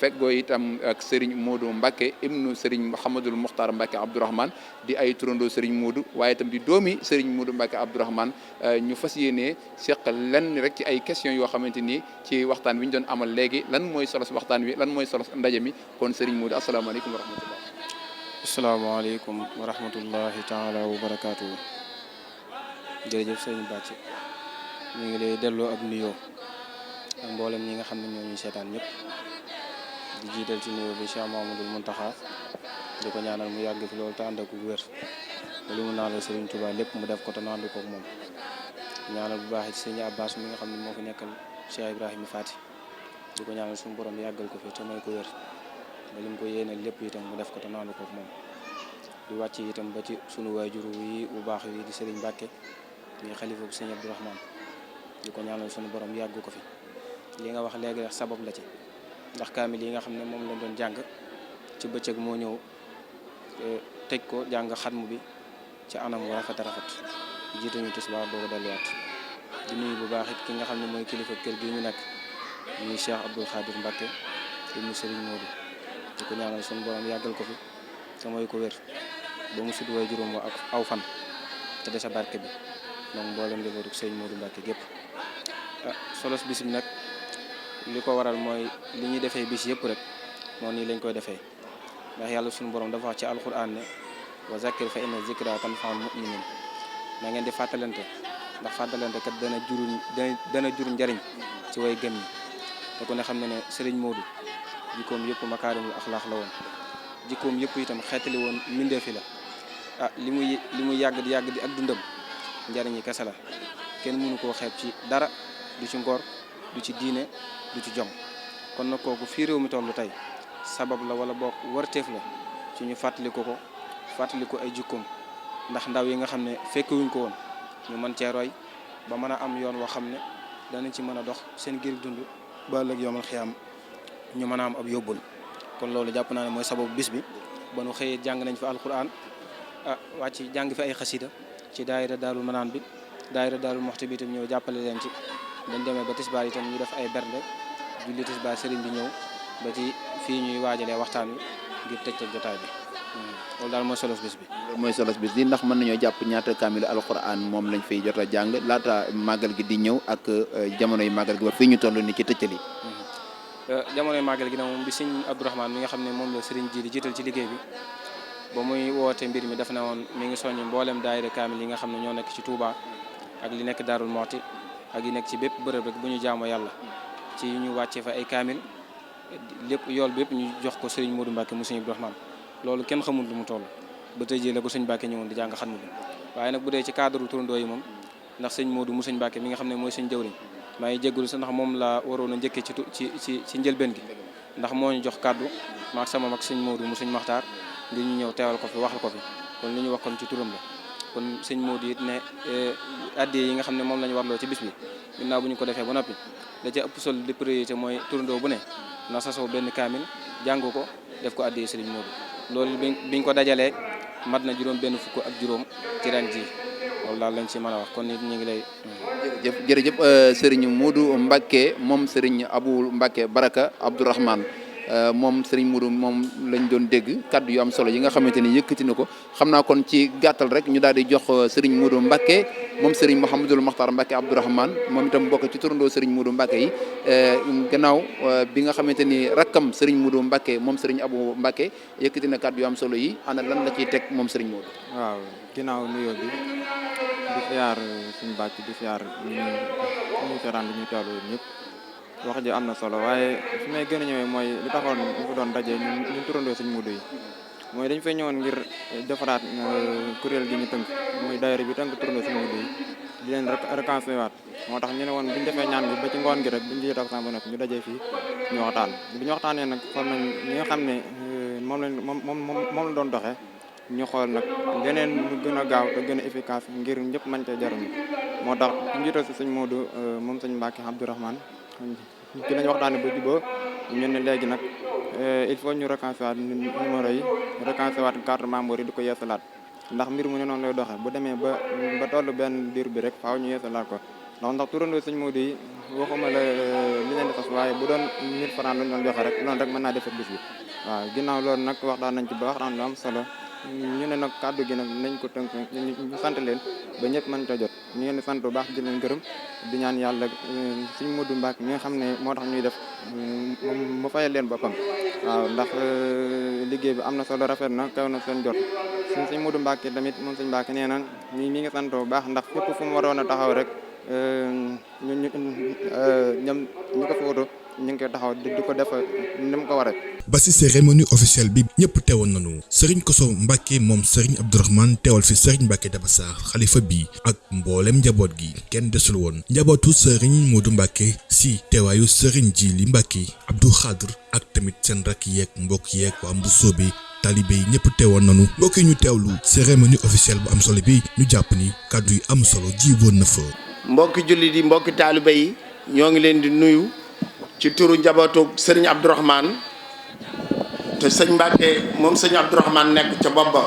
feggoo itam ak Serigne Modou Mbacké ibnu Serigne Mouhamadoul Moukhtar Mbacké Abdourahmane di ay turandoo Serigne Modou waaye itam di doomi Serigne Modou Mbacké Abdourahmane ñu fas yéenee seq lenn rek ci ay questions yoo xamante ni ci waxtaan wi ñu doon amal léegi lan mooy solos waxtaan wi lan mooy solos ndaje mi kon Serigne Modou asalaamaaleykum wa rahmatullah. asalaamaaleykum wa rahmatullahi taala wa barakaatu. jërëjëf sëñ Bàcc ñu ngi lay delloo ak nuyoo ak mboolem ñi nga xam ne ñoo ñuy seetaan ñëpp di jiital ci nuyoo bi Cheikh Mamadou Mountakha di ko ñaanal mu yàgg fi loolu te ànd ak wér li mu naan la Serigne Touba lépp mu def ko te ànd ko ak moom ñaanal bu baax ci sëñ Abbas mi nga xam ne moo fi nekkal Cheikh Ibrahima Fati di ko ñaanal suñu borom yàggal ko fi te may ko wér ba li mu ko yéene lépp itam mu def ko te ànd ko ak moom di wàcc itam ba ci sunu waajur yi bu baax yi di Serigne Mbacké ñi xalifa bu sëñ Abdourahmane di ko ñaanal sunu borom yàgg ko fi li nga wax léegi rek sabab la ci ndax kaamil yi nga xam ne moom lañ doon jàng ci bëccëg moo ñëw tëj ko jàng xatmu bi ci anam wu rafet jiite ñu tisbaar doo ko delluwaat di nuyu bu baax it ki nga xam ne mooy kilifa kër gi ñu nekk muy Cheikh Abdoul Khadir Mbacké ibnu Serigne Modou di ko ñaanal sunu borom yàggal ko fi te mooy ko wér ba mu sut way juróom ak aw fan te desa barke bi moom mboolem njabootu Serigne Modou Mbacké gépp solos bis bi nag li ko waral mooy li ñuy defee bis yëpp rek moo nii lañ koy defee ndax yàlla suñu borom dafa wax ci alquran ne wa zakkir fa inna zikra tanfa'ul mu'minin na ngeen di fàttalante ndax fàttalante kat dana jur njariñ ci way gëm ñi te ku ne xam ne ne Serigne Modou jikkoom yëpp makaarimul axlaax la woon jikkoom yëpp itam xeetali woon mbindeefi la li muy yàgg di ak dundam njariñ yi kese la kenn mënu koo xeeb ci dara du ci ngor du ci diine du ci jom kon nag kooku fii réew mi tollu tey sabab la wala boog warteef la ci ñu fàttaliku ay jikkoom ndax ndaw yi nga xam ne fekkewuñ ko woon ñu mën cee roy ba mën a am yoon woo xam ne danañ ci mën a dox seen giir dund ba ëllëg yoomal xiyaam ñu mën a am ab yóbbul kon loolu jàpp naa ne mooy sababu bis bi ba nu xëyee jàng nañ fi alquran wàcc jàng fi ay xasida ci daayira Daarul Manaan bi daayira Daarul Moxti bi itam ñëw jàppale leen ci dañ demee ba tisbaar itam ñu def ay bernde julli tisbaar sëriñ bi ñëw ba ci fii ñuy waajalee waxtaan wi ngir tëj jotaay bi loolu daal mooy solos bis bi. mooy solos bis bi ndax mën nañoo jàpp ñaata kaamilu alquran moom lañ fiy jot a jàng laata màggal gi di ñëw ak jamono yi màggal gi ba fii ñu toll ni ci tëccali. jamono yi màggal gi nag moom bi sëñ Abdourahmane mi nga xam ne moom la Serigne Djily jiital ci liggéey bi ba muy woote mbir mi def na woon mi ngi soññ mboolem daayira kaamil yi nga xam ne ñoo nekk ci Touba ak li nekk Darou Mouhty ak yi nekk ci bépp bërëb rek bu ñu jaamoo yàlla ci ñu wàccee fa ay kaamil lépp yool bépp ñu jox ko Serigne Modou Mbacké mu sëñ Abdourahmane loolu kenn xamul lu mu toll ba tey jii la ko sëñ Mbacké ñëwoon di jàng xatmu bi waaye nag bu dee ci cadre turandoo yi moom ndax sëñ Modou mu sëñ Mbacké mi nga xam ne mooy sëñ jëwriñ maa ngi jégalu sax ndax moom la waroon a njëkkee ci njëlbeen gi ndax moo ñu jox kàddu maak sama mag sëñ Modou mu sëñ Maxtaar ngir ñu ñëw teewal ko fi waxal ko fi kon li ñu wax kon ci turam la kon sëñ Modou it ne addiya yi nga xam ne moom lañu warloo ci bis bi ginnaaw bu ñu ko defee ba noppi da ca ëpp solo di priorité mooy turandoo bu ne na sasoo benn kaamil jàng ko def ko addiya sëriñ Modou loolu biñ ko dajalee mat na juróom benn fukk ak juróom ci ren ji loolu daal lañ ci mën a wax kon nit ñu ngi lay jërëjëf Serigne Modou Mbacké moom Serigne Abou Mbacké Baraka Abdourahmane moom Serigne Modou moom lañ doon dégg kaddu yu am solo yi nga xamante ni yëkkati na ko xam naa kon ci gàttal rek ñu daal di jox Serigne Modou Mbacké moom Serigne Mouhamadul Makhtar Mbacke Abdourahmane moom itam bokk ci turandoo Serigne Modou Mbacke yi gannaaw bi nga xamante ni rakkam Serigne Modou Mbacke moom Serigne Abou Mbacke yëkkati na kàddu yu am solo yi ana lan la ciy teg moom Serigne Modou. waaw ginnaaw nuyoo bi di siyaar suñu bàcc di siyaar ñu seetaan ñu teewlu ñëpp wax ji am na solo waaye fi may gën a ñëwee mooy li taxoon ñu ko doon daje ñu turandoo Serigne Modou yi mooy dañ fay ñëwoon ngir defaraat kuréel gi ñu tënk muy daayira bi tënk turandoo Serigne Modou yi di leen réconcilier waat moo tax ñu ne woon bu ñu defee ñaan gi ba ci ngoon gi rek bu ñu jiyee toog sama ba noppi ñu dajee fii ñu waxtaan bi ñu waxtaanee nag xool nañ ñi nga xam ne moom la doon doxee ñu xool nag leneen lu gën a gaaw te gën a efficace ngir ñëpp mën cee jariñu moo tax njiital si sëñ Modou moom sëñ Mbacke Abdourahmane ci lañ waxtaanee ba jubóo ñu ne léegi nag il faut ñu réconcilier waat numéro yi réconcilier waat carte membre yi di ko yeesalaat ndax mbir mu ne noonu lay doxee bu demee ba tollu benn diir bi rek faaw ñu yeesalaat ko ndax turandoo sëñ Modou yi waxuma la li leen di fas waaye bu doon 1000 francs lañ doon joxe rek loolu rek mën naa defar bis bi waaw ginnaaw loolu nag waxtaan nañ ci ba waxtaan lu am solo ñu ne nag kàddu gi nag nañ ko tënk ñu sant leen ba ñëpp mën ta jot ñu ngeen di sant bu baax di leen gërëm di ñaan yàlla sëñ Modou Mbacke mi nga xam ne moo tax ñuy def mu fayal leen boppam waaw ndax liggéey bi am na solo rafet na kaw na seen jot sëñ Modou Mbacke tamit moom sëñ Mbacke nee na mi ngi sant bu baax ndax fépp fu mu waroon a taxaw rek ñoom ñu ko fóoto ñu ngi koy taxaw di ko def ni mu ko waree. ba ci cérémonie officielle bi ñëpp teewoon nañu Serigne Kosso Mbacke moom Serigne Abdourahmane teewal fi Serigne Mbacke Dabassar xalifa bi ak mboolem njaboot gi kenn desul woon njabootu Serigne Modou Mbacke si teewaayu Serigne Djili Mbacke Abdou Khadr ak tamit seen rakk yeeg mbokk yeeg waa Mbusoobe talibé yi ñëpp teewoon nañu mbokk yi ñu teewlu cérémonie officielle bu am solo bi ñu jàpp ni kàddu yi am solo jiiboon na fa. mbokki jullit yi mbokki taalibe yi ñoo ngi leen di nuyu ci turu njabootu Serigne Abdourahmane te sëñ Mbacke moom sëñ Abdourahmane nekk ca bopp ba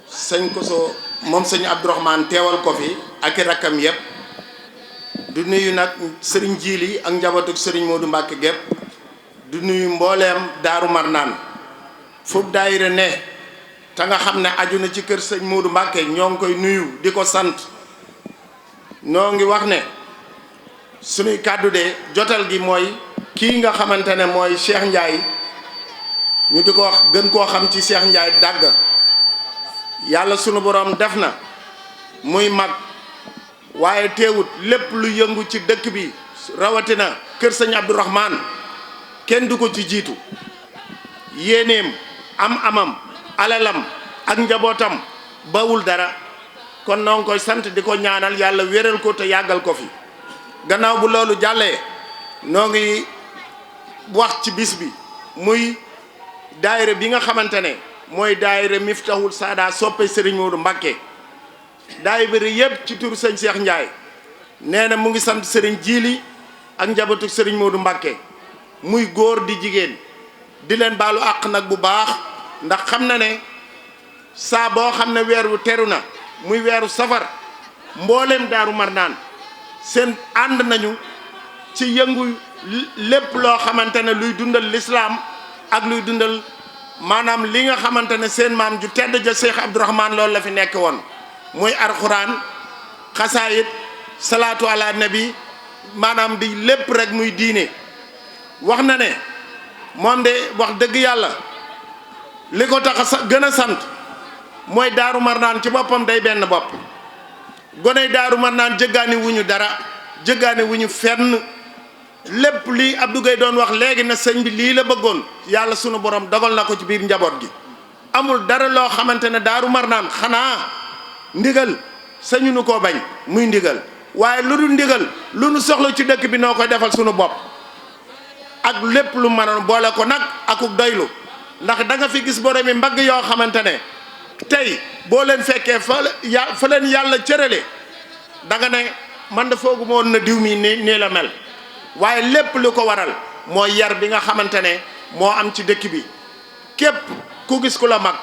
sëñ Kosso moom sëñ Abdourahmane teewal ko fi ak i rakkam yëpp du nuyu nag Serigne Djili ak njabootu Serigne Modou Mbacke gépp du nuyu mbooleem Daaru Marnaan foofu daayira ne te nga xam ne aju na ci kër sëñ Modou Mbacke ñoo ngi koy nuyu di ko sant ñoo ngi wax ne suñuy kàddu de jotal gi mooy kii nga xamante ne mooy Cheikh Ndiaye ñu di ko wax gën koo xam ci Cheikh Ndiaye dàgg yàlla sunu borom def na muy mag waaye teewut lépp lu yëngu ci dëkk bi rawatina kër sëñ Abdourahmane kenn du ko ci jiitu yéeneem amam alalam ak njabootam bawul dara kon noo ngi koy sant di ko ñaanal yàlla wéral ko te yàggal ko fi gannaaw bu loolu jàllee noo ngi wax ci bis bi muy daayira bi nga xamante ne mooy daayira Miftahul Saada soppe Serigne Modou Mbacke daayira yëpp ci turu sëñ Cheikh Ndiaye nee na mu ngi sant Serigne Djili ak njabootu Serigne Modou Mbacke muy góor di jigéen di leen baalu àq nag bu baax ndax xam na ne saa boo xam ne weer wu teru na muy weeru safar mbooleem Daaru Marnaan seen ànd nañu ci yëngu lépp loo xamante ne luy dundal lislaam ak luy dundal maanaam li nga xamante ne seen maam ju tedd ja Cheikh Abdourahmane loolu la fi nekk woon muy alxuraan xasaayit salaatu ala nabi maanaam di lépp rek muy diine wax na ne moom de wax dëgg yàlla li ko tax a gën a sant mooy Daaru Marnaan ci boppam day benn bopp goney Daaru Marnaan jëggaani wuñu dara jëggaani wuñu fenn lépp lii Abdou Gueye doon wax léegi na sëñ bi lii la bëggoon yàlla sunu borom dogal na ko ci biir njaboot gi amul dara loo xamante ne Daaru Marnaan xanaa ndigal sañu nu koo bañ muy ndigal waaye lu dul ndigal lu nu soxla ci dëkk bi noo koy defal sunu bopp ak lépp lu mënoon boole ko nag akuk doylu ndax da nga fi gis boromi mbagg yoo xamante ne tey boo leen fekkee fa leen yàlla cërale da nga ne man de foogu ma woon na diw mi nii la mel waaye lépp lu ko waral mooy yar bi nga xamante ne moo am ci dëkk bi képp ku gis ku la mag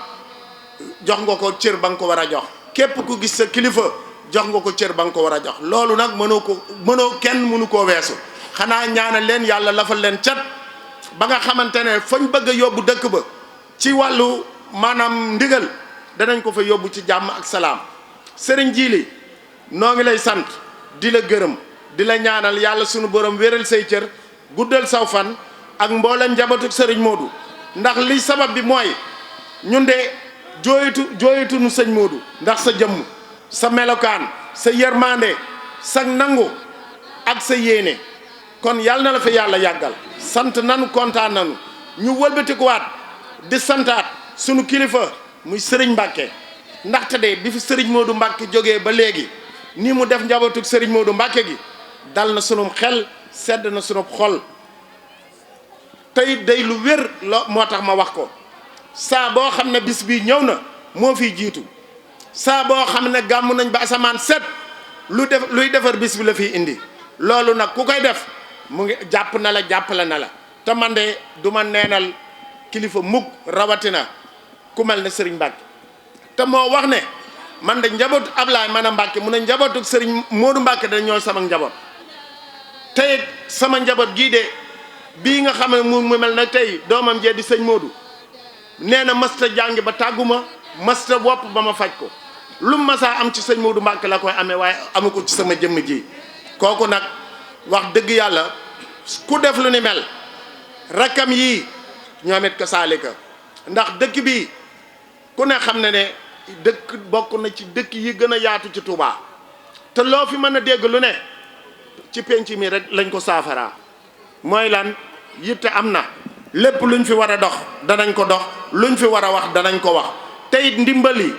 jox nga ko cër ba nga ko war a jox képp ku gis sa kilifa jox nga ko cër ba nga ko war a jox loolu nag kenn mënu koo weesu xanaa ñaanal leen yàlla lafal leen cat ba nga xamante ne fañ bëgg a yóbbu dëkk ba ci wàllu maanaam ndigal danañ ko fa yóbbu ci jàmm ak salaam Serigne Djili noo ngi lay sant di la gërëm di la ñaanal yàlla sunu borom wéral say cër guddal saw fan ak mboolem njabootu sëriñ Modou ndax li sabab bi mooy ñun de jooytu nu sëñ Modou ndax sa jëmm sa melokaan sa yërmande sa nangu ak sa yéene kon yàlla na la fa yàlla yàggal sant nanu kontaan nanu ñu wëlbatikuwaat di santaat sunu kilifa muy sëriñ Mbàkke ndaxte de bi fi sëriñ Modou Mbàkke jógee ba léegi ni mu def njabootu sëriñ Modou Mbàkke gi dal na sunum xel sedd na sunub xol tey day lu wér moo tax ma wax ko saa boo xam ne bis bii ñëw na moo fiy jiitu saa boo xam ne gàmm nañ ba asamaan set luy defar bis bi la fiy indi loolu nag ku koy def mu ngi jàpp na la jàppale na la te man de du ma neenal kilifa mukk rawatina ku mel ne Serigne Mbacke te moo wax ne man de njabootu Ablaye man a Mbacke mu ne njabootu Serigne Modou Mbacke da ñoo sama njaboot tey sama njaboot gii de bii nga xam ne mu mel na tey doomam jee di sëñ Modou nee na masta jàngi ba tàgguma masta wopp ba ma faj ko lu masaa am ci sëñ Modou Mbacke la koy amee waaye amu ko ci sama jëmm ji kooku nag wax dëgg yàlla ku def lu ni mel rakkam yii ñoom it ko saalika ndax dëkk bi ku ne xam ne ne dëkk bokk na ci dëkk yi gën a yaatu ci Touba te loo fi mën a dégg lu ne ci penc mi rek lañ ko saafaraa mooy lan yitte am na lépp luñ fi war a dox danañ ko dox luñ fi war a wax danañ ko wax te it ndimbali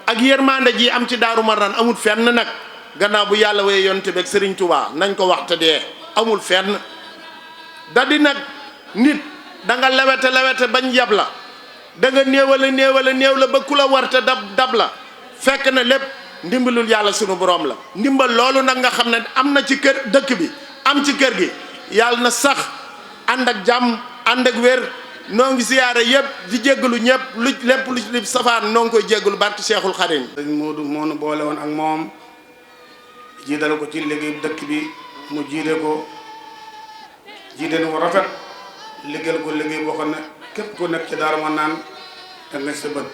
ak yërmande ji am ci Daaru Marnaan amul fenn nag gannaaw bu yàlla wooye yonte beeg Serigne Touba nañ ko wax te dee amul fenn da di nag nit da nga lewete bañ yab la da nga néew la ba ku la warte dab la fekk na lépp ndimbalul yàlla sunu borom la ndimbal loolu nag nga xam ne am na ci kër dëkk bi am ci kër gi yàlla na sax ànd ak jàmm ànd ak wér noo ngi siyaare yëpp di jéggalu ñëpp lépp lu safaan noo ngi koy jéggalu barke Cheikhul Khadim. sëñ Modou moo nu boole woon ak moom jiital ko ci liggéey dëkk bi mu jiite ko rafet liggéeyal ko liggéey boo xam ne képp ku nekk ci Daaru Marnaan teg nga sa bët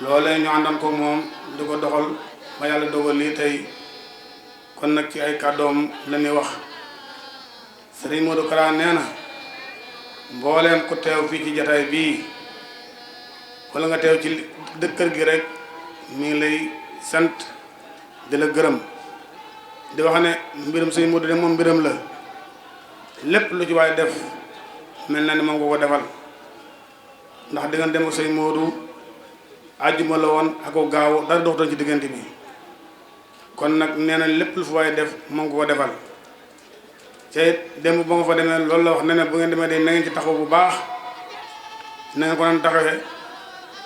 loolee ñu àndoon ko moom di ko doxal ba yàlla dogal lii tey kon nag ci ay kàddoom la ñuy wax Serigne Modou Kara nee na mbooleem ku teew fii ci jataay bii wala nga teew ci kër gi rek mi ngi lay sant di la gërëm di wax ne mbirum Serigne Modou de moom mbiram la lépp lu ci waaye def mel na ni moom nga ko defal ndax diggante dem ak Serigne Modou àjjuma la woon ak ko gaaw dara doxtoon ci diggante bi kon nag nee na lépp lu fi waaye def moom nga ko defal te démb ba nga fa demee loolu la wax ne ne bu ngeen demee de na ngeen ci taxaw bu baax na ngeen ko naan taxawee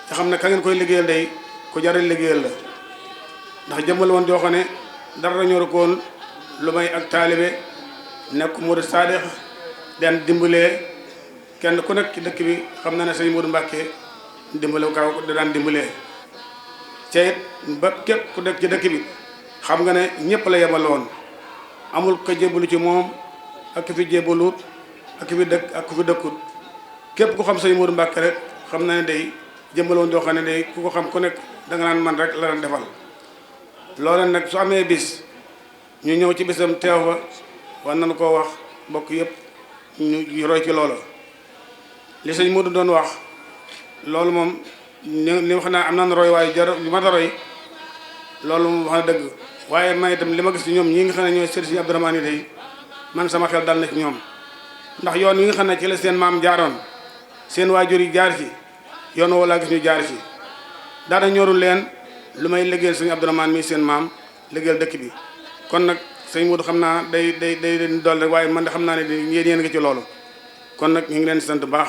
te xam ne ka ngeen koy liggéeyal day ku jaral liggéeyal la ndax jëmmal woon joo xam ne dara ñoru ko woon lu may ak taalibe nekk Modou Sadikh daan dimbalee kenn ku nekk ci dëkk bi xam na ne sëñ Modou Mbacke dimbale kaw da daan dimbalee te it ba képp ku nekk ci dëkk bi xam nga ne ñëpp la yebal woon amul ko jébbalu ci moom ak ku fi jébbalut ak ku fi dëkk ak ku fi dëkkut képp ku xam sëñ Modou Mbacke rek xam na ne day jëmbaloon joo xam ne day ku ko xam ku nekk da nga naan man rek la daan defal loolu nag su amee bis ñu ñëw ci bisam teew fa war nañu koo wax mbokk yëpp ñu roy ci loolu li sëñ Modou doon wax loolu moom ni wax naa am naan roy waaye jar yu mat a roy loolu moom wax na dëgg waaye man itam li ma gis ci ñoom ñi nga xam ne ñooy sëriñ si Abdourahmane yi day man sama xel dal na ci ñoom ndax yoon wi nga xam ne ci la seen maam jaaroon seen waajur yi jaar ci yoon woo laa gis ñu jaar ci daana ñorul leen lu may liggéeyal sëñ Abdourahmane mi seen maam liggéeyal dëkk bi kon nag sëñ Modou xam naa day leen dool rek waaye man de xam naa ne yéen ngi ci loolu kon nag ñu ngi leen di sant baax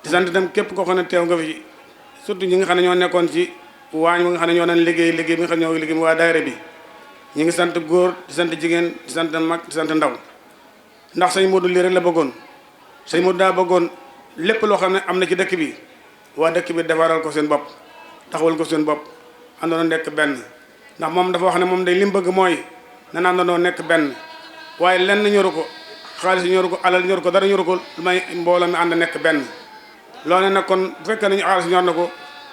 di sant itam képp koo xam ne teew nga fi surtout ñi nga xam ne ñoo nekkoon ci waañ bi nga xam ne ñoo doon liggéey bi nga xam ne ñoo liggéey waa daayira bi ñu ngi sant góor di sant jigéen di sant mag di sant ndaw ndax sëñ Modou lii rek la bëggoon sëñ Modou daa bëggoon lépp loo xam ne am na ci dëkk bi waa dëkk bi defaral ko seen bopp taxawal ko seen bopp àndoon nekk benn ndax moom dafa wax ne moom day li mu bëgg mooy na àndandoo nekk benn waaye lenn ñoru ko xaalis ñoru ko alal ñoru ko dara ñoru ko lu may mbooloo mi ànd nekk benn loolu nag kon bu fekkee nañu xaalis ñor na ko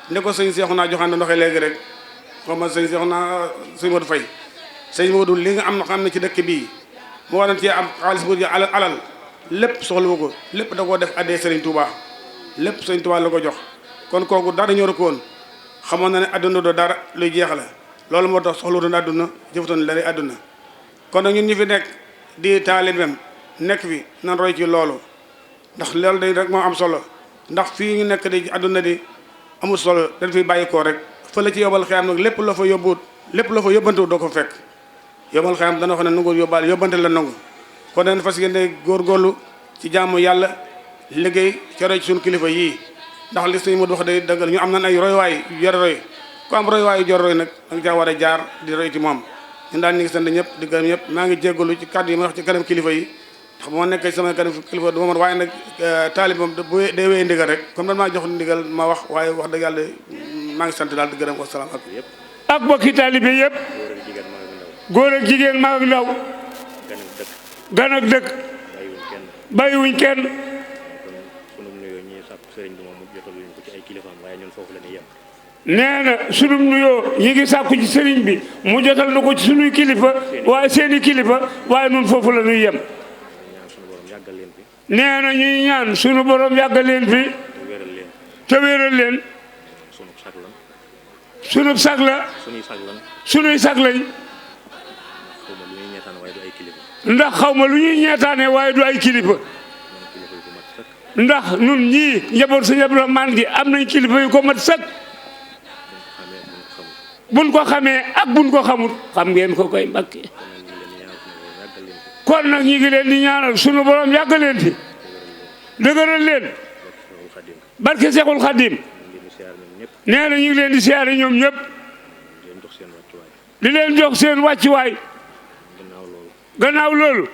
ni ko sëñ Seexu naa joxaan ndoxee léegi rek xaw ma sëñ sëñ Modou Faye sëñ Modou li nga am na xam ne ci dëkk bii mu war na cee am xaalis bu alal lépp soxla ko lépp da koo def addee Serigne Touba lépp Serigne Touba la ko jox kon kooku dara ñor ko woon xamoon na ne adduna do dara luy jeex la loolu moo tax soxla doon adduna jëfatoon la adduna kon nag ñun ñi fi nekk di taalibeem nekk fi nan roy ci loolu ndax loolu day rek moo am solo ndax fii ñu nekk di adduna di amul solo dañ fiy bàyyi ko rek fële ci yóbbal xiyam nag lépp la fa yóbbuut lépp la fa yóbbantu doo ko fekk yóbbal xiyam dana wax ne nangu yóbbaale yóbbante la nangu kon dañ fas yéene góorgóorlu ci jaamu yàlla liggéey ca roy ci suñu kilifa yii ndax li suñu mot wax day dëggal ñu am nañ ay roywaay yu jar roy ku am roywaay yu jar roy nag da nga caa war a jaar di roy ci moom ñun daal ñu ngi sant ñëpp di gërëm ñëpp maa ngi jéggalu ci kàddu yi ma wax ci kanam kilifa yi ndax moo nekk sama kanam kilifa du ma mën waaye nag taalib moom bu day wéy ndigal rek comme man maa jox ndigal ma wax waaye wax dëgg yàlla maa ngi sant daal di gërëm wasalaam ak bokki taalibe yëpp góor ak jigéen mag ak ndaw gan ak dëkk bàyyiwuñ kenn nee na sunu nuyoo ñi ngi sàkku ci sëriñ bi mu jotal na ko ci sunuy kilifa waaye seeni kilifa waaye nun foofu la ñuy yem nee na ñuy ñaan sunu borom yàggal leen fi te wéeral leen sunu sag la sunuy sag lañ ndax xaw ma lu ñuy ñeetaane waaye du ay kilifa ndax nun ñii njaboot Sëñ Abdou Rahmane gi am nañ kilifa yu ko mat sëkk buñ ko xamee ak buñ ko xamut xam ngeen ko koy Mbàkke kon nag ñi ngi leen di ñaanal sunu borom yàggal leen fi dëgëral leen barke Seexul Xadim nee na ñu ngi leen di siyaare ñoom ñëpp di leen jox seen wàccuwaay gannaaw loolu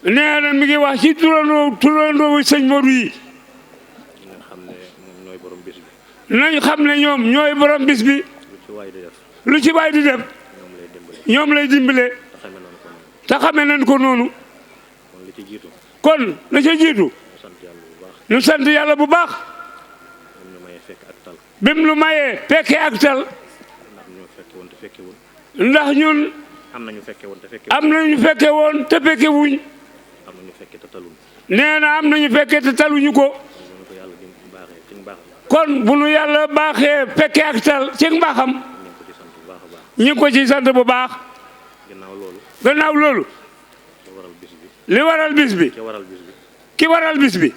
nee na mi ngi wax ci turandoo sëñ Modou yi nañ xam ne ñoom ñooy borom bis bi lu ci waay di def ñoom lay dimbale te xame nañ ko noonu kon la ca jiitu ñu sant yàlla bu baax bim lu mayee fekke ak tal ndax ñun am nañu fekke woon te fekke wuñ nee na am nañu fekke te taluñu ko kon bu nu yàlla baaxee fekke ak tal ci mbaaxam ñu ngi ko ci sant bu baax gannaaw loolu li waral bis bi ki waral bis bi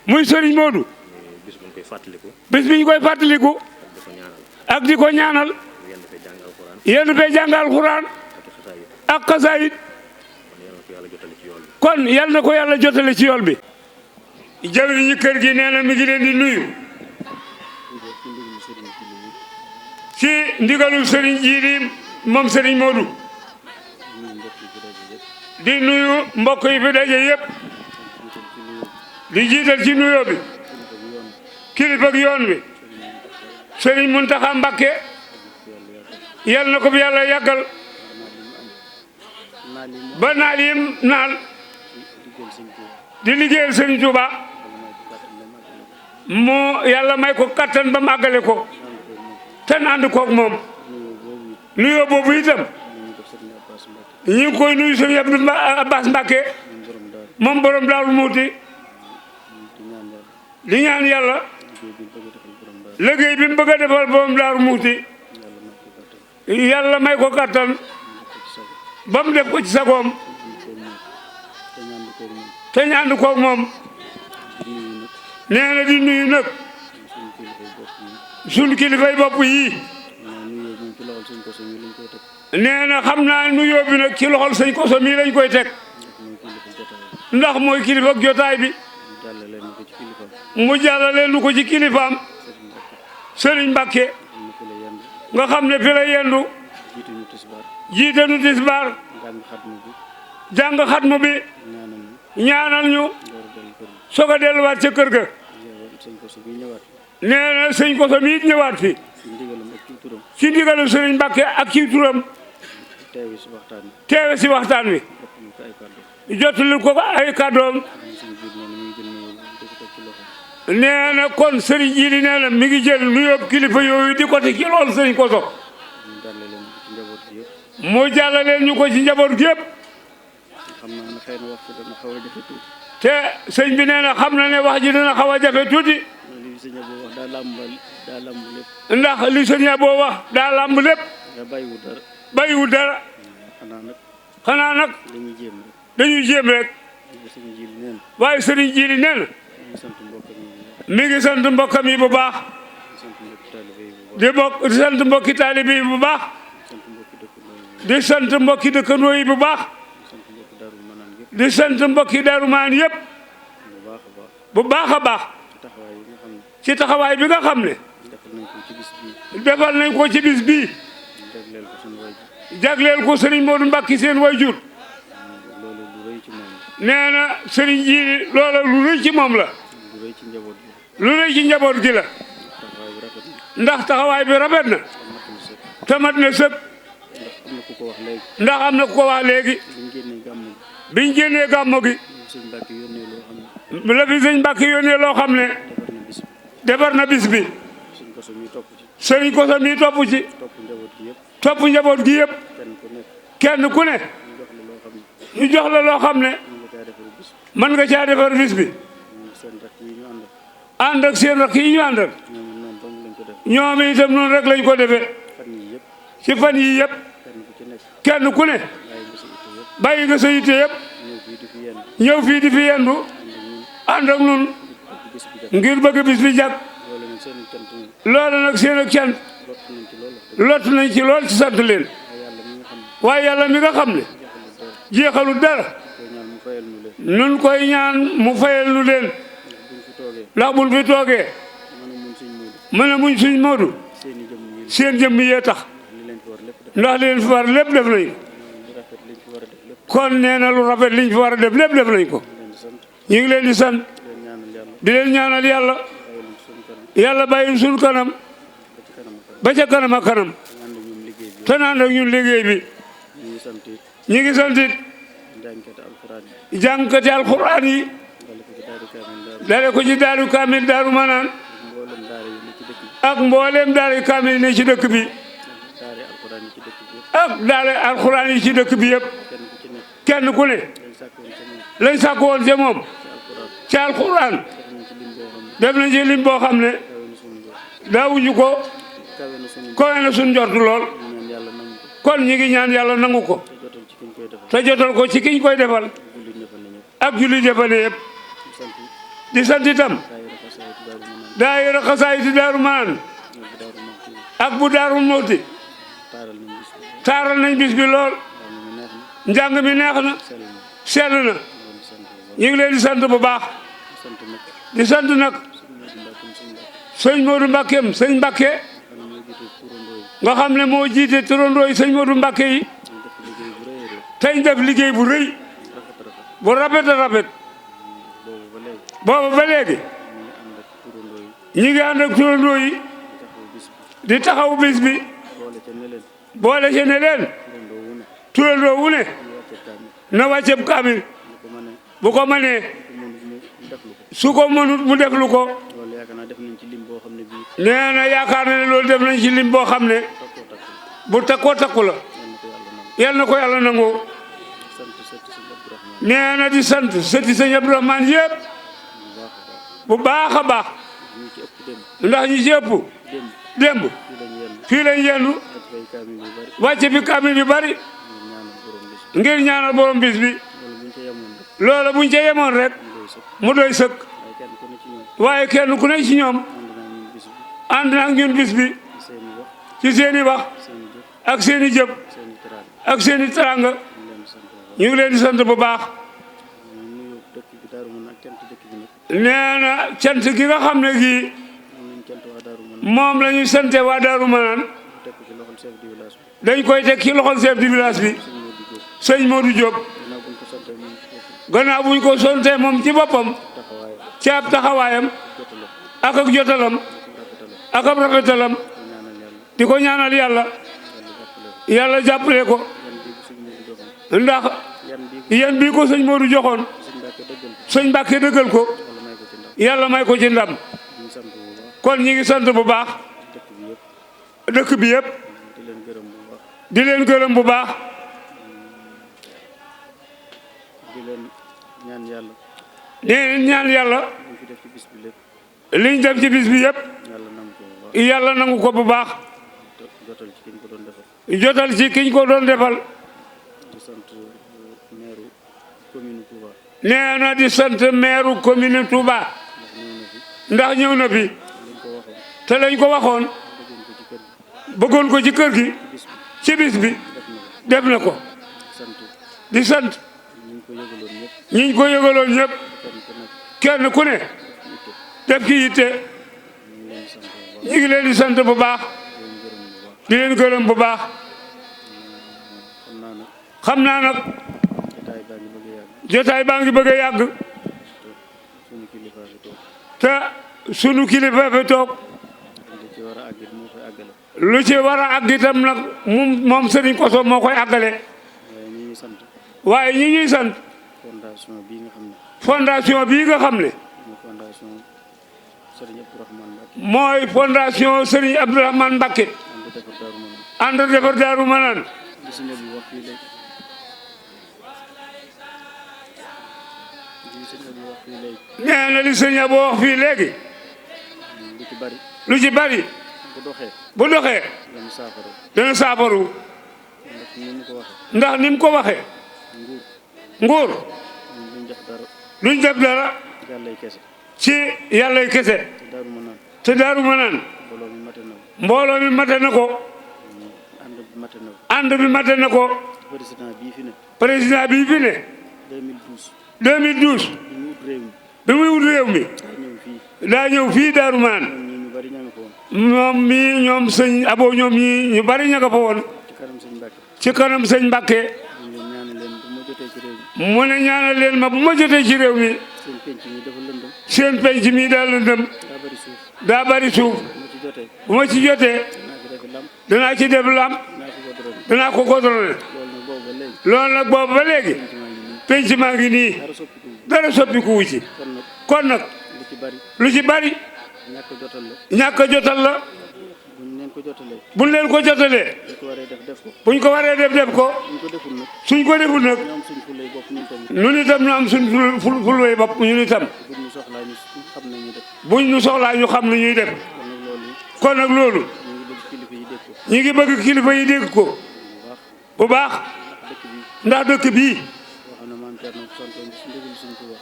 muy Sëriñ Modou bis bi ñu koy fàttaliku ak di ko ñaanal yéen fee jàng alxuraan ak xasaayit kon yal na ko yàlla jotale ci yool bi jawriñu kër gi nee na mi ngi leen di nuyu ci ndigalul Sëriñ Jiili moom Sëriñ Modou di nuyu mbokk yi fi daje yëpp di jiital ci nuyoo bi kilifa ak yoon bi Sëriñ Muntaxa Mbàkke yal na ko fi yàlla yàggal ba naal yim naal di liggéeyal Sëriñ Tuuba moo yàlla may ko kattan ba màggale ko te ànd koog moom nuyoo boobu itam ñu ngi koy nuyu Sëriñ Abdou Abbas Mbàkke moom borom Daaru Muuti di ñaan yàlla liggéey bi mu bëgg a defal borom Daaru Muuti yàlla may ko kattan ba mu def ko ci sagoom te ñu ànd koog moom nee na di nuyu nag sunu kilifay bopp yii nee na xam naa nuyoo bi nag ci loxol sëñ Koso mii lañ koy teg ndax mooy kilifa ak jotaay bi mu jàllale nu ko ci kilifaam Sëriñ Mbàkke nga xam ne fi la yendu jiite nu tisbaar jàng xatmu bi ñaanal ñu soog a delluwaat ca kër ga nee na sëñ Koso mi it ñëwaat fi ci ndigalu Sëriñ Mbàkke ak ci turam teewe si waxtaan wi jottali ko ay kàddoom nee na kon sëriñ Jili nee na mi ngi jël nuyoo kilifa yooyu di ko teg ci lool sëriñ Koso mu jàllaleen ñu ko ci njaboot gi yëpp te sëñ bi nee na xam na ne wax ji dina xaw a jafe tuuti ndax li sëñ boo wax daa làmb lépp bàyyiwul dara xanaa nag dañuy jéem rek waaye sëriñ Jili nee na mi ngi sant mbokkam yi bu baax di sant mbokki taalibe yi bu baax di sant mbokki dëkkandoo yi bu baax di sant mbokki Daaru Maan yëpp bu baax a baax ci taxawaay bi nga xam ne defal nañ ko ci bis bii jagleel ko sëriñ Modou Mbacké seen wayjur nee na sëriñ Jili loola lu rëy ci moom la lu rëy ci njaboot gi la ndax taxawaay bi rafet na tamat na sëpp ndax am na ku ko wax léegi biñ génnee gàmmo gi la fi sëñ Mbàkke yónnee loo xam ne defar na bis bi sëriñ Koso mi topp ci topp njaboot gi yëpp kenn ku ne ñu jox la loo xam ne mën nga caa defar bis bi ànd ak seen rakk yi ñu àndal ñoom itam noonu rek lañ ko defee ci fan yii yëpp kenn ku ne bàyyi nga sa yitte yëpp ñëw fii di fi yendu ànd ak nun ngir bëgg bis bi jàkk loolu nag seen ak cant lott nañ ci lool ci sant leen waaye yàlla mi nga xam ne jeexalul dara nun koy ñaan mu fayal nu leen ndax buñ fi toogee mën a muñ suñ Moodu seen jëmm yee tax ndax leen fi war lépp def nañ kon nee na lu rafet liñ fi war a def lépp def nañ ko ñu ngi leen di sant di leen ñaanal yàlla yàlla bàyyi suñ kanam ba ca kanam ak kanam te naan ak ñun liggéey bi ñu ngi sant it jàngkati alxuraan yi dale ko ci daaru kaamil daaru manaan ak mbooleem daaru kaamil ne ci dëkk bi ak daara alxuraan yi ci dëkk bi yëpp kenn ku ne lañ sàkk woon ca moom ci alxuraan def nañ ci lim boo xam ne daawuñu ko kawe na suñ njortu lool kon ñi ngi ñaan yàlla nangu ko te jotal ko ci kiñ koy defal ak julli defal yëpp di sant itam daayira xasaayiti Daaru Manaan ak bu Daaru Muxti taaral nañ bis bi lool njàng mi neex na sell na ñu ngi leen di sant bu baax di sant nag sëñ Modou Mbakkeem sëñ Mbakke nga xam ne moo jiite turandoo yi sëñ Modou Mbakke yi tey def liggéey bu rëy bu rafet a rafet boobu ba léegi ñi ngi ànd ak turandoo yi di taxaw bis bi boole ci ne leen turandoo wu ne na wàcceb kaamil bu ko mënee su ko mënut mu def lu ko nee na yaakaar na ne loolu def nañ ci lim boo xam ne bu takkoo takku la yal na ko yàlla nangoo nee na di sant sëti sëñ Abdourahmane yëpp bu baax a baax ndax ñi ci ëpp démb fii lañ yendu wàcce fi kaamil yu bari ngir ñaanal borom bis bi loola buñ ca yemoon rek mu doy sëkk waaye kenn ku ne ci ñoom ànd na ak ñun bis bi ci seeni wax ak seeni jëf ak seeni teraanga ñu ngi leen di sant bu baax nee na cant gi nga xam ne gii moom la ñuy sante waa Daaru Manaan dañ koy teg ci loxol chef du village bi sëñ Modou Diop gannaaw buñ ko sante moom ci boppam ci ab taxawaayam ak ak jotalam ak ab rafetalam di ko ñaanal yàlla yàlla jàppale ko ndax yan bii ko sëñ Modou joxoon sëñ Mbàkke dëggal ko yàlla may ko ci ndam kon ñi ngi sant bu baax dëkk bi yëpp di leen gërëm bu baax di leen ñaan yàlla di ñaan yàlla liñ def ci bis bi yëpp yàlla nangu ko bu baax jotal ci kiñ ko doon defal jotal ci kiñ ko doon defal di sant maire commune Touba nee na di sant maire commune Touba ndax ñëw na fi te lañ ko waxoon bëggoon ko ci kër gi ci bis bi def na ko di sant ñiñ ko yëgaloon ñëpp kenn ku ne def ci yitte ñu ngi leen di sant bu baax di leen gërëm bu baax xam naa nag jotaay baa ngi bëgg a yàgg te sunu kilifa fi toog lu ci war a àgg itam nag moom Serigne Kosso moo koy àggale waaye ñi ñuy sant fondation bii nga xam ne mooy fondation Serigne Abdourahmane Mbacké ànd defar Daaru Manaan nee na li sëñ Abo wax fii léegi lu ci bari bu doxee dana saafaru ndax ni mu ko waxee nguur duñ def dara ci yàllay kese te Daaru Manaan mbooloo mi mate na ko ànd bi mate na ko président bii fi ne 2012 bi muy wut réew mi daa ñëw fii Daaru Manaan moom mii ñoom sëñ Abo ñoom ñii ñu bari ña nga fa woon ci kanam sëñ Mbacké mu ne ñaanal leen ma bu ma jotee ci réew mi seen penc mi daal lëndëm daa bari suuf bu ma ci jotee danaa ci def lam danaa ko godrone loolu nag boobu ba léegi penc maa ngi nii dara soppiku wu ci kon nag lu ci bari ñàkk a jotal la buñ leen ko jotalee buñ ko waree def ko suñ ko deful nag ñun itam ñu am suñ fulway bopp ñun itam buñ ñu soxlaa ñu xam ne ñuy def kon nag loolu ñi ngi bëgg kilifa yi dégg ko bu baax ndax dëkk bii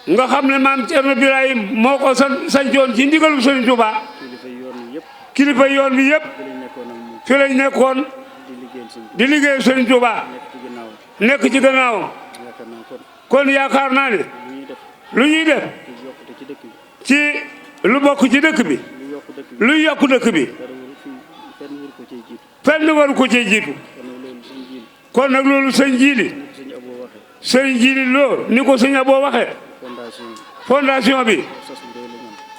nga xam ne maam Cerno Birahim moo ko sancoon ci ndigalu Sëriñ Tuubaa kilifa yoon bi yëpp fi lañ nekkoon di liggéey Sëriñ Tuubaa nekk ci gannaawam kon yaakaar naa ne lu ñuy def ci lu bokk ci dëkk bi lu yokk dëkk bi fenn waru ko cee jiitu kon nag loolu sëñ Jiili loo ni ko sëñ Abo waxee fondation bi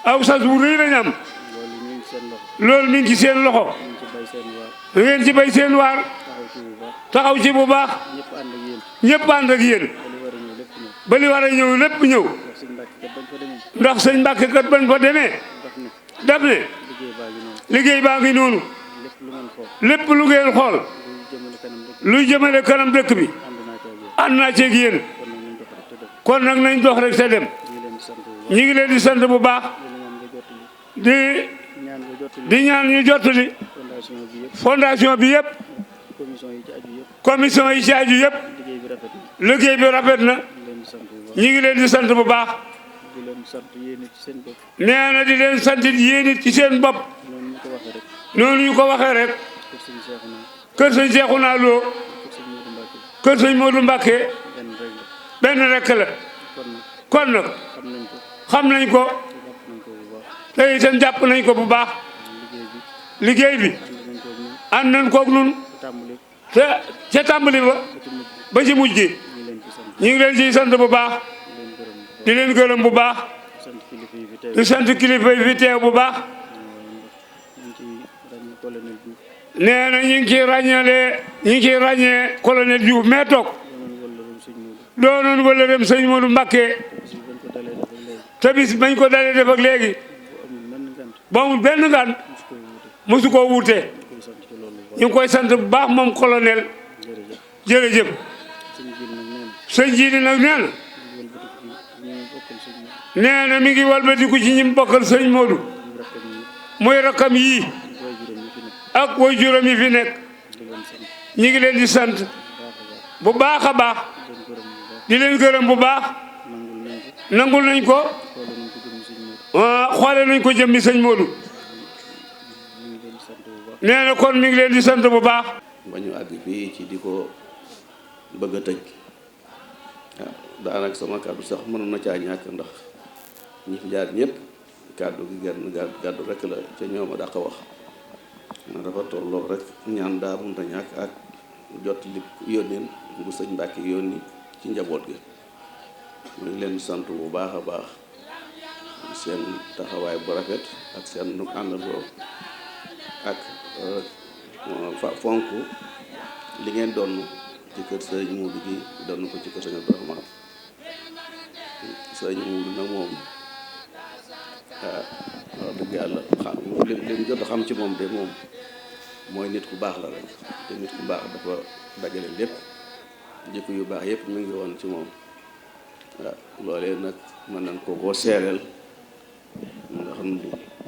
aw sas bu rëy lañ am loolu mi ngi ci seen loxo ngeen ci bay seen waar taxaw ci bu baax ñëpp ànd ak yéen ba li war a ñëw lépp ñëw ndax sëñ Mbàkke kat bañ fa demee daf ne liggéey baa ngi noonu lépp lu ngeen xool luy jëmale kanam dëkk bi ànd naa ceeg yéen kon nag nañ dox rek te dem ñi ngi leen di sant bu baax di ñaan ñu jottali fondation bi yëpp commission yi ci aju yëpp liggéey bi rafet na ñi ngi leen di sant bu baax nee na di leen sant yéen it ci seen bopp noonu ñu ko waxee rek kër sëñ Seexuna Lo kër sëñ Modou Mbacké benn rek la kon nag xam nañ ko te itam jàpp nañ ko bu baax liggéey bi ànd nañ koog nun te ca tàmbali ba ci mujj gi ñu ngi leen ciy sant bu baax di leen gërëm bu baax di sant kilifa yi fi teew bu baax nee na ñu ngi ciy ràññee colonel Diouf mais toog doonoon wala dem sëñ Modou Mbacké te bis bañ ko dalee def ak léegi ba amul benn gan mosu koo wuute ñu ngi koy sant bu baax moom colonel jërëjëf. sëñ Jiili nag nee na mi ngi walbatiku ci ñim bokkal sëñ Modou muy rakkam yii ak way juróom yi fi nekk ñi ngi leen di sant bu baax a baax di leen gërëm bu baax nangul nañ ko xoole nañ ko jëmmi sëñ Modou nee na kon mi ngi leen di sant bu baax. ba ñu àgg fii ci di ko bëgg a tëj waaw daanaka sama kàddu sax mënoon na caa ñàkk ndax ñi fi jaar ñëpp kàddu gi genn gàddu rek la ca ñoom a dàq wax na dafa tolloo rek ñaan daa mënta ñàkk ak jot li yónneen bu sëñ Mbàkke yónni ci njaboot gi ñu ngi leen sant bu baax a baax seen taxawaay bu rafet ak seen àndandoo ak fonk li ngeen doon ci kër sëriñ Muudu gi doon ko ci kër sëriñ Abdourahmane sëriñ Muudu nag moom wax dëgg yàlla xam li jot a xam ci moom de moom mooy nit ku baax la rek te nit ku baax dafa dajale lépp jikko yu baax yëpp mu ngi woon ci moom waaw loolee nag mën nañ koo seereel ndax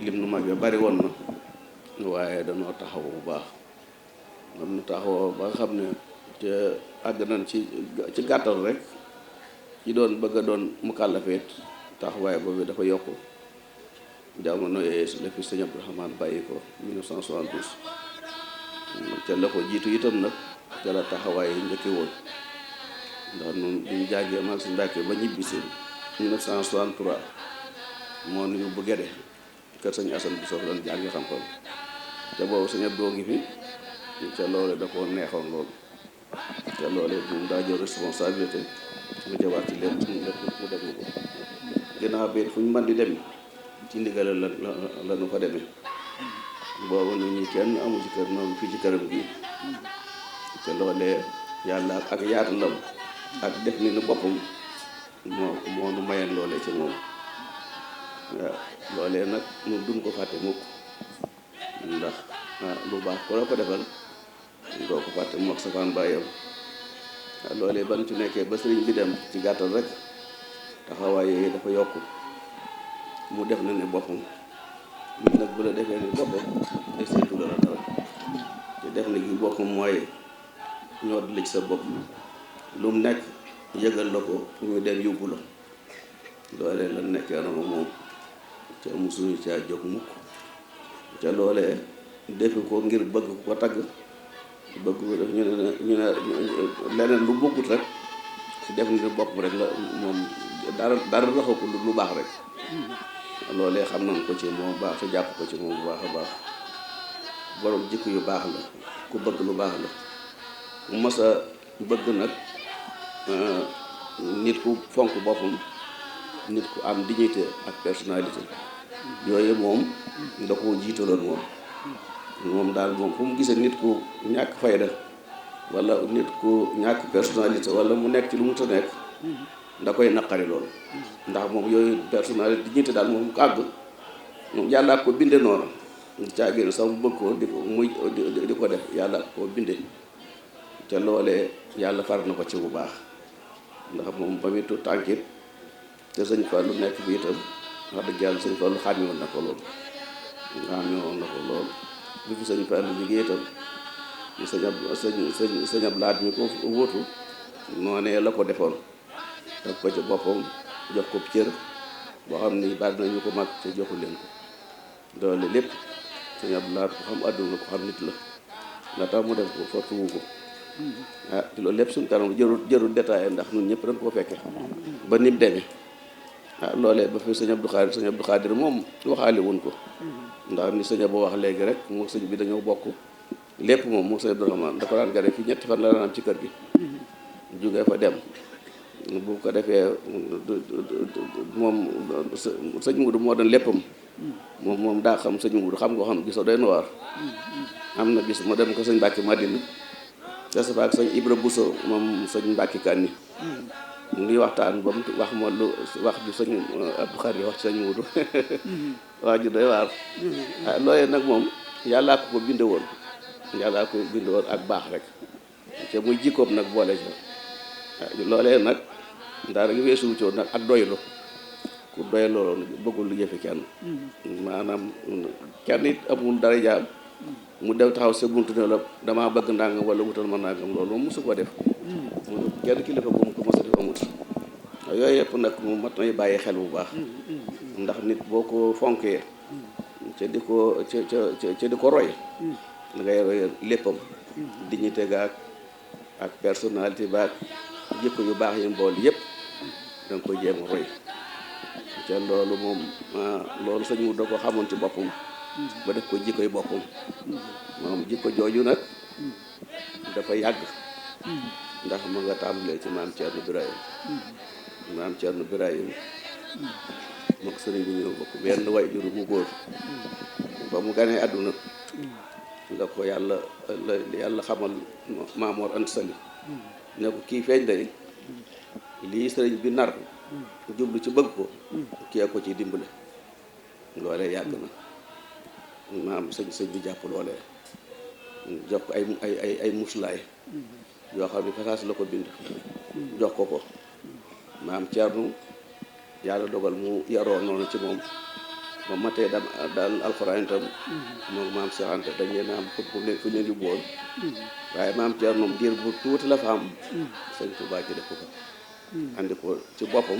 lim nu mag bari woon na waaye danoo taxaw bu baax am nu taxawoo ba nga xam ne te àgg nañ ci gàttal rek ci doon bëgg a doon mu kàllafeet taxawaay boobu dafa yokku jamono yooyu su la fi sëñ Abdourahmane bàyyi ko 1972 ca la ko jiitu itam nag ca la taxawaay yi njëkki woon ndax ñun bi ñu jàngee maag si Mbàkke ba ñibbisi 1963 moo nu yóbbu Gede kër sëñ Asan bi sof lan jàngi xam-xam te boobu sëñ Abdou ngi fi ca loole da ko neexoon loolu te loole moom daa jël responsabilité mu jawaat ci lépp mu def ko ginnaaw bi fu ñu mën di dem ci ndigal la nu fa demee boobu nit ñi kenn amu ci kër noonu fii ci këram gi te loolee yàlla ak yaatalam ak def ni nu boppam moo nu mayeen loolee ci moom waaw loolee nag nu duñ ko fàtte mukk ndax lu baax ko la ko defal doo ko fàtte mook safaan bàyyam waaw loolee ban ci nekkee ba sëriñ bi dem ci gàttal rek taxawaay yooyu dafa yokk mu def na ne boppam nit nag bu la defee ni boppam day seetu la dara te def na gi boppam mooy ñoo di sa bopp lu mu nekk yëgal la ko fu muy dem yóbbu la loolee la nekkee na moom ca musuñu caa jóg mukk ca loolee defi ko ngir bëgg ko tagg bëgg ko def ñu ne leneen lu bëggut rek si def ni bopp rek la moom dara raxu ko lu baax rek loolee xam nañ ko ci moom baax te jàpp ko ci moom bu baax a baax borom jikko yu baax la ku bëgg lu baax la mu mos a bëgg nag nit ku fonk boppam nit ku am dignité ak personnalité yooyu moom da koo jiitaloon moom daal moom fu mu gisee nit ku ñàkk fayda wala nit ku ñàkk personnalité wala mu nekk ci lu mu ta nekk da koy naqari loolu ndax moom yooyu personnalité dignité daal moom ko àgg moom yàlla ko binde noonu caagéen sax mu bëgg ko di ko def yàlla ko binde ca loolee yàlla far na ko ci bu baax ndax moom ba muy tuut tànkit te sëñ Fallu nekk bi itam wax dëgg yàlla sëñ Fallu xàmme woon na ko loolu bi fi sëñ Fallu liggéey itam sëñ ab laat mi ko wóotu noonee la ko defoon teg ko ci boppam jox ko cër boo xam ni bari nañu ko mag te joxu leen ko doole lépp sëñ ab laat ko xam àdduna ko xam nit la tax mu def ko fortuwu ko te loolu lépp suñu kanam jërul détaillé ndax ñun ñëpp dañ koo fekke ba ni mu demee loolee ba fi sëñ Abdou Khadir moom waxaale wuñ ko ndax ni sëñ Abou wax léegi rek moo sëñ bi dañoo bokk lépp moom moo sëñ Abdourahmane da ko daan gane fii ñetti fan la daan am ci kër gi jógee fa dem bu ko defee moom sëñ Mudu moo doon léppam moom daa xam sëñ Mudu xam nga xam gisoo doy na waar am na bis ma dem ko sëñ Mbàkke Madina te sa faak sëñ Ibra Bousso moom sëñ Mbàkke Kanni nuy waxtaan ba mu wax ma lu wax ju sëñ Abdou Khari wax ci sëñ Muudu wax ju doy waar loolee nag moom yàllaa ko binde woon ak baax rek te muy jikkoom nag boole ci loolee nag daara gi weesu wucoo nag ak doylu ku doy loolu bëggul yëfi kenn maanaam kenn it amul dara jaam mu dem taxaw sa buntu ne la damaa bëgg ndàngam wala wutal ma ndàngam loolu moom mosu ko def kenn kilifa bu mu ko mos a def amut yooyu yëpp nag mu mat nay bàyyi xel bu baax ndax nit boo ko fonkee ca di ko roy da ngay roy léppam dignité gaag ak personnalité baag jikko yu baax yi mbool yëpp da nga koy jéem a roy ca loolu moom loolu sëñ mu da ko xamoon ci boppam ba def ko jikkoy boppam moom jikko jooju nag dafa yàgg ndax mu nga tàmbalee ci maam Thierno Birahim mook sëriñ bi ñëw bokk benn way juru bu góor ba mu ganee àdduna la ko yàlla xamal Maamoor Anta Sali ne ko kii feeñ day lii sëriñ bi nar jublu ci bëgg ko kii ko ci dimbale loolee yàgg na maam sëñ bi jàpp loolee jox ko ay muslaay yoo xam ne fasaas la ko bind jox ko maam Thierno yàlla dogal mu yaroo noonu ci moom ba matee daal alxuraan itam moom maam Cheikh Anta dañ leen am fu leen yóbbu woon waaye maam Thierno moom diir bu tuuti la fa am sëñ Tuubaa ci def ko andi ko ci boppam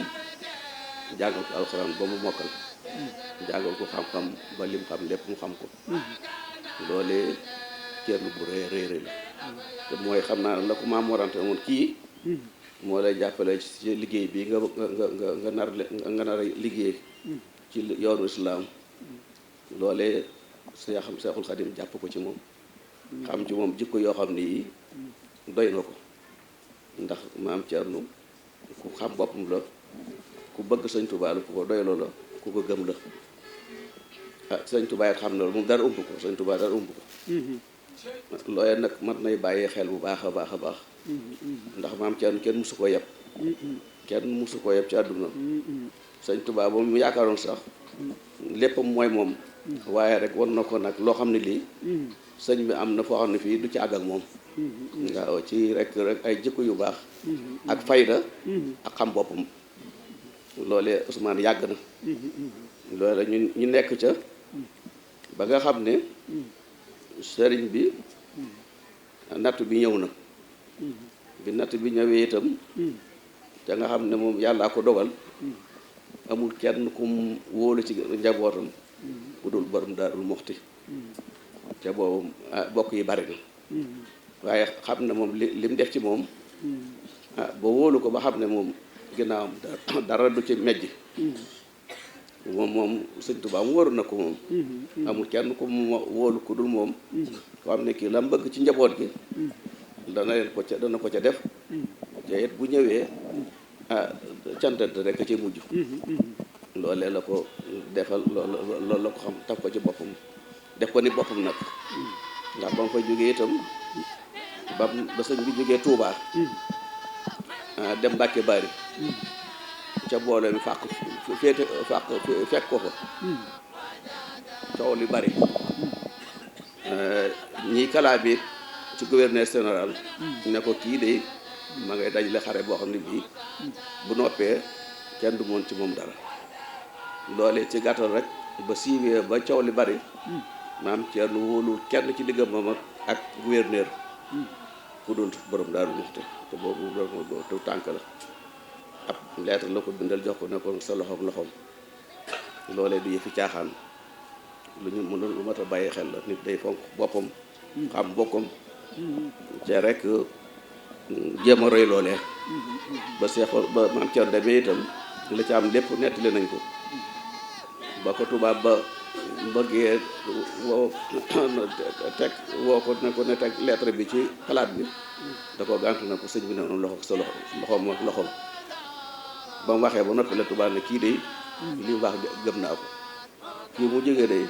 jàngal ko alxuraan ba mu mokkal jàngal ko xam-xam ba lim xam lépp mu xam ko loolee Thierno bu rëy la te mooy xam naa la ko maam warante woon kii moo lay jàppale ci liggéey bi nga nar a liggéey ci yoonu islaam loolee Seexul Xadim jàpp ko ci moom xam ci moom jikko yoo xam ni doy na ko ndax maam Thierno ku xam boppam la ku bëgg sëñ Tuubaa la ku ko doyloo la ku ko gëm la sëñ Tuubaa it xam na moom dara ump ko sëñ Tuubaa dara ump ko loolee nag mat nay bàyyee xel bu baax a baax a baax ndax maam Thierno kenn musu ko yeb ci àdduna sëñ Tuubaa ba mu yaakaaroon sax léppam mooy moom waaye rek war na ko nag loo xam ne lii sëñ bi am na foo xam ne fii du ci àgg ak moom waaw ci rek ay jikko yu baax ak fayda ak xam boppam loolee Ousmane yàgg na loole ñu nekk ca ba nga xam ne sëriñ bi natt bi ñëw na bi natt bi ñëwee itam te nga xam ne moom yàllaa ko dogal amul kenn ku mu wóolu ci njabootam ku dul borom Daarul Muxti te boobu bokk yi bari na waaye xam ne moom li mu def ci moom ba wóolu ko ba xam ne moom ginnaawam dara du ci mejj moom sëñ Tuubaa mu waru na ko moom amul kenn ku mu wóolu ku dul moom ko xam ne kii la mu bëgg ci njaboot gi dana ko ca def te it bu ñëwee cantante rek ci mujj loolee la ko defal loolu la ko xam taf ko ci boppam def ko ni boppam nag ndax ba mu fa jógee itam ba sëñ bi jógee Touba dem Mbàkke Bari ca boole mi fekk ko fa coow li bari ñiy kalaa bi ci gouverneur général ne ko kii de ma ngay dajale xare boo xam ne bii bu noppee kenn du moon ci moom dara loole ci gàttal rek ba siiwee ba coow li bari maam Thierno wóolul kenn ci diggam moom ak gouverneur ku dul borom Daaru Muxti te boobu boobu tànk la ab lettre la ko bindal jox ko ne ko sa loxoom loolee du yëfi caaxaan lu ñu mën lu mat a bàyyi xel la nit day fonk boppam xam bokkam te rek jéem a roy loolee ba seexoon ba maam Thierno demee itam la ci am lépp nettali nañ ko ba ko tubaab ba bëggee woo ko ne teg lettre bi ci palaat bi da ko gàntu na ko sëñ bi ne noonu loxo sa loxoom ba mu waxee ba noppi la tubaab ne kii de li mu wax gëm naa ko kii mu jógee de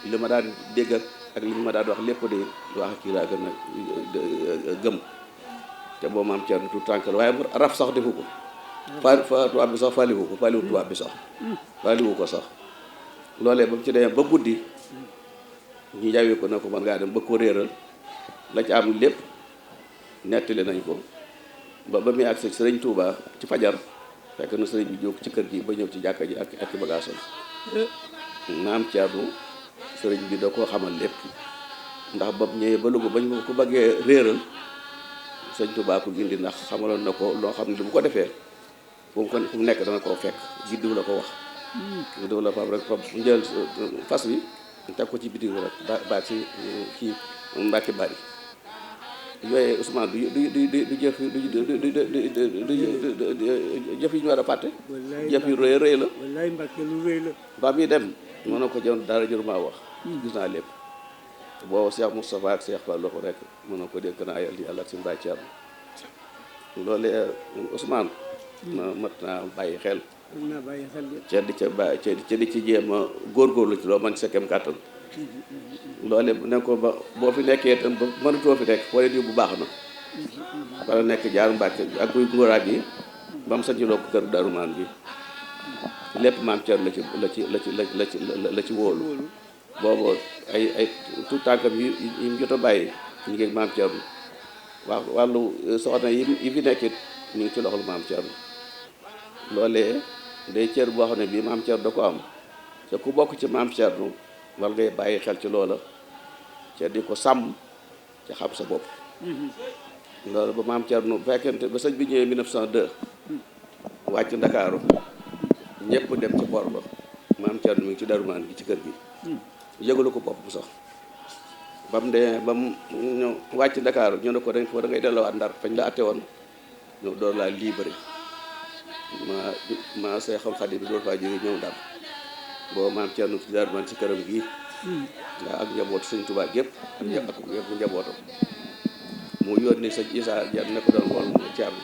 li ma daan dégg ak li ma daan wax lépp de wax kii laa gën a gëm te boo maam Thierno tout tànk la waaye mu raf sax defu ko tubaab bi sax faaliwu tubaab bi sax faaliwu ko sax loolee ba mu ci demee ba guddi ñu jawi ko ne ko man ngaa dem ba ko réeral la ci am lépp nettali nañ ko ba muy agsi sëriñ Touba ci fajar fekk na sëriñ bi jóg ci kër gi ba ñëw ci jàkka ji ak bagaasam maam Thierno sëriñ bi da koo xamal lépp ndax ba mu ñëwee ba Louga bañ ko bëggee réeral sëriñ Touba ko gindi ndax xamaloon na ko loo xam ne bu ko defee fu mu nekk dana koo fekk giddiw la ko wax giddiw la fam rek fam njël fas wi teg ko ci bitig rek baag si kii Mbàkke Bari yooyu Ousmane du jëf jëf yi ñu war a fàtte jëf yu rëy rëy la wallaay Mbàkke lu rëy la ba muy dem mën na ko jëm dara jëru maa wax gis naa lépp boobu Cheikh Moustapha ak Cheikh Fall ko rek mën na ko dénk naa yàlla ak si Mbaye Thierno loolu Ousmane mat naa bàyyi xel ca di ci jéem a góorgóorlu ci loo man sa kem kàttan loole ne ko ba boo fi nekkee itam ba mënatoo fi nekk wala diw bu baax na wala nekk jaar Mbàkke ak kuy ngóoraat yi ba mu sañculoo ko kër Darou Manane bi lépp maam Thierno la ci wóolu boobu ay tout tànkam yi mu jot a bàyyi ñu ngi maam Thierno waaw wàllu soxna yi fi nekkit ñu ngi ci loxol maam Thierno loolee day cër boo xam ne bii maam Thierno da ko am te ku bokk ci maam Thierno war ngay bàyyi xel ci loola te di ko sàmm ci xam sa bopp loolu ba maam Thierno bu fekkente ba sëñ bi ñëwee 1902 wàcc Ndakaaru ñëpp dem ci port ba maam Thierno mi ngi ci Darou Manane gi ci kër gi yëgalu ko bopp bu sax ba mu dee ba mu ñëw wàcc Ndakaaru ñu ne ko da ngay delluwaat Ndar fañ la atte woon ñu door laa libéré ma Seexul Xadiim bi door faa jóge ñëw Ndar boobu maam Thierno ci Darou Manane ci këram gii nga ak njabootu sëñ Tuubaa gépp ak njabootam mu yónni sëñ Issa Diagne ne ko doon wool mu Thierno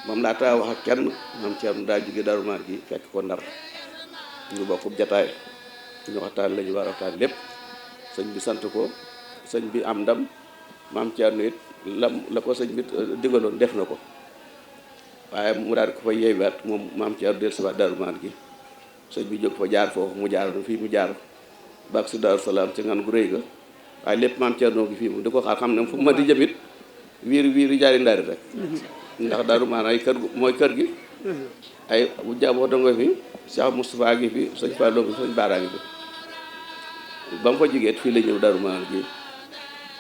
moom laataa wax ak kenn maam Thierno daa jóge Darou Manane gi fekk ko Ndar ñu bokk jataay ñu waxtaan la ñu war a waxtaan lépp sëñ bi sant ko sëñ bi am ndam maam Thierno it la ko sëñ bi digaloon def na ko waaye mu daal ko fa yeewaat moom maam Thierno del si waat Darou Manane gi sëñ bi jóg fa jaar foofu mu jaar fii mu jaar baak si Daaru Salaam ci ngan gu rëy ga waaye lépp maam Thierno gi fii mu di ko xaar xam ne fu ma di jëmit wiiri jaari ndari rek ndax Darou Manane ay kër mooy kër gi ay bu jaboo dango fi Cheikh Moustapha gi fi sëñ Fallou gi sëñ Baara gi fi ba mu fa jógee fii la ñëw Darou Manane gi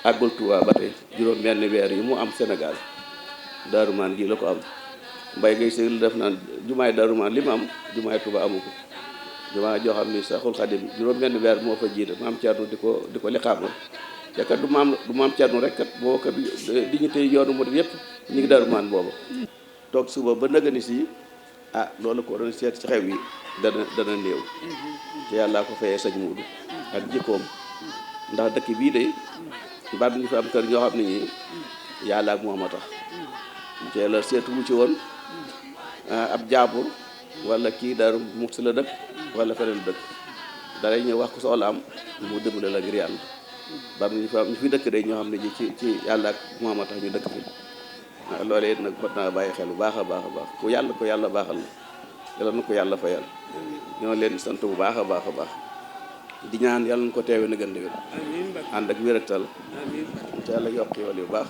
àggul Touba ba tey juróom benn weer yi mu am Sénégal Darou Manane gi la ko am mbay ngay sëy def naan jumaay Darou Manane li mu am jumaay Touba amu ko jumaa joo xam ni Seexul Xadiim juróom benn weer moo fa jiite maam Thierno di ko liqaamal te kat du maam Thierno rek kat boo kat di ñu tey yoonu murid yëpp ñu ngi Darou Manane boobu toog suba ba nëgëni si loolu ko doon seet ci xew yi dana néew te yàllaa ko fayee sëñ Muudu ak jikkoom ndax dëkk bii de bari ñu fi am kër ñoo xam ne ñi yàlla ak moom a tax te la seetu wu ci woon ab jaabur wala kii Daaru Muxti la dëkk wala feneen dëkk dalay ñëw wax ko soxlaam mu dimbale la ngir yàlla bari ñu fi am ñu fi dëkk de ñoo xam ne ñi ci yàlla ak moom a tax ñu dëkk fi loolu it nag mot naa bàyyi xel bu baax a baax a baax ku yàlla baaxal la yàlla na ko yàlla fayal ñoo leen sant bu baax a baax a baax di ñaan yàlla na ko teewee na gën déwén ànd ak wératal te yàlla yokk yool yu baax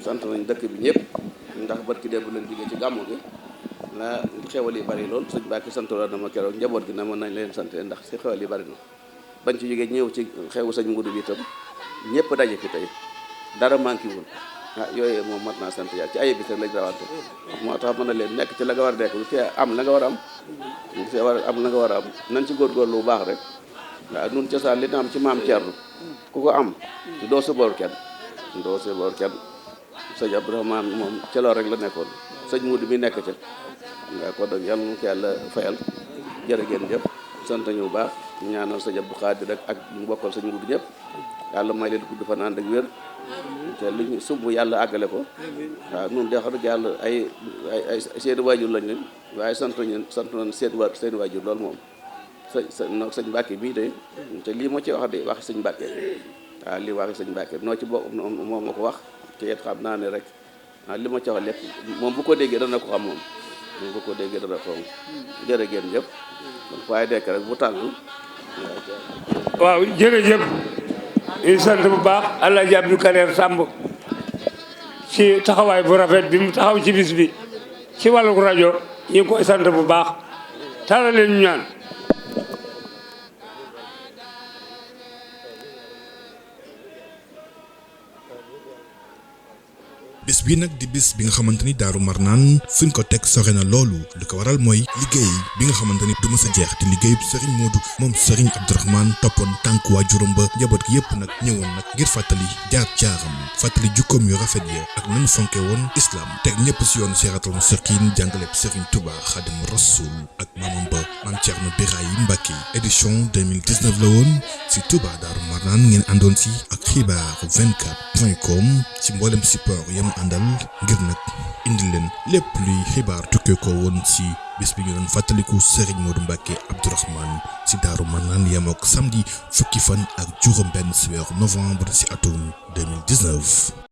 sant nañ dëkk bi ñëpp ndax barki démb leen jógee ci gàmmu gi la xewal yi bari lool sëñ Mbàkke sant la dama keroog njaboot gi na mën nañ leen sant ndax si xewal yi bari na bañ ci jógee ñëw ci xewu sëñ Ngudu bi itam ñëpp daje fi tey dara manqué wul yooyu moom mat naa sant yàlla ci ay bis rek lañ rawante moo tax mën na leen nekk ci la nga war a nekk lu te am la nga war a am te war am la nga war a am nañ ci góorgóorlu bu baax rek waaw nun cosaan li na am ci maam Thierno ku ko am doo sa boor kenn sëñ Abdourahmane moom ca loolu rek la nekkoon sëñ Muudu mi nekk ca nga ko nag yàlla na ko yàlla fayal jërë ngeen jëf sant ñu bu baax ñaanal sëñ Abdou Khadir rek ak ñu bokkal sëñ Muudu ñëpp yàlla may leen gudd fan ànd ak wér te li ñu sumb yàlla àggale ko waaw nun de wax dëgg yàlla ay seen waajur lañ leen waaye sant nañ seen waajur loolu moom sëñ Mbàkke bii de te lii moo ci wax de waxi sëñ Mbàkke waaw lii waxi sëñ Mbàkke noo ci bokk moom ma ko wax te it xam naa ne rek li ma ci wax lépp moom bu ko déggee dana ko xam moom ñu bu ko déggee dana fonk jërë ngeen jëf kon waaye dekk rek bu tàggu waaw jërëjëf ñu sant bu baax Alaaji Abdou Kader Samb ci taxawaay bu rafet bi mu taxaw ci bis bi ci wàllu rajo ñu ngi koy sant bu baax tala leen ñu ñaan bis bi nag di bis bi nga xamante ni Daaru Marnaan fuñ ko teg sore na loolu li ko waral mooy liggéey bi nga xamante ni du mës a jeex te liggéeyub Serigne Modou moom Serigne Abdourahmane toppoon tànk waajuram ba njaboot gi yëpp nag ñëwoon nag ngir fàttali jaar-jaaram fàttali jukkoom yu rafet ya ak nanu fonke woon islam teg ñëpp si yoonu siratal mustaqim jàngaleb Serigne Touba Xaadimu Rasuul ak maamam ba Maam Cerno Birahim Mbacke édition 2019 la woon si Touba Daaru Marnaan ngeen àndoon si ak xibaar24.com ci mboolem support yam àndal ngir nag indi leen lépp luy xibaar tukkee ko woon si bis bi ñu doon fàttaliku Serigne Modou Mbacke Abdourahmane si Daaru Marnaan yemook samedi fukki fan ak juróom benn si weeru novembre si atum 2019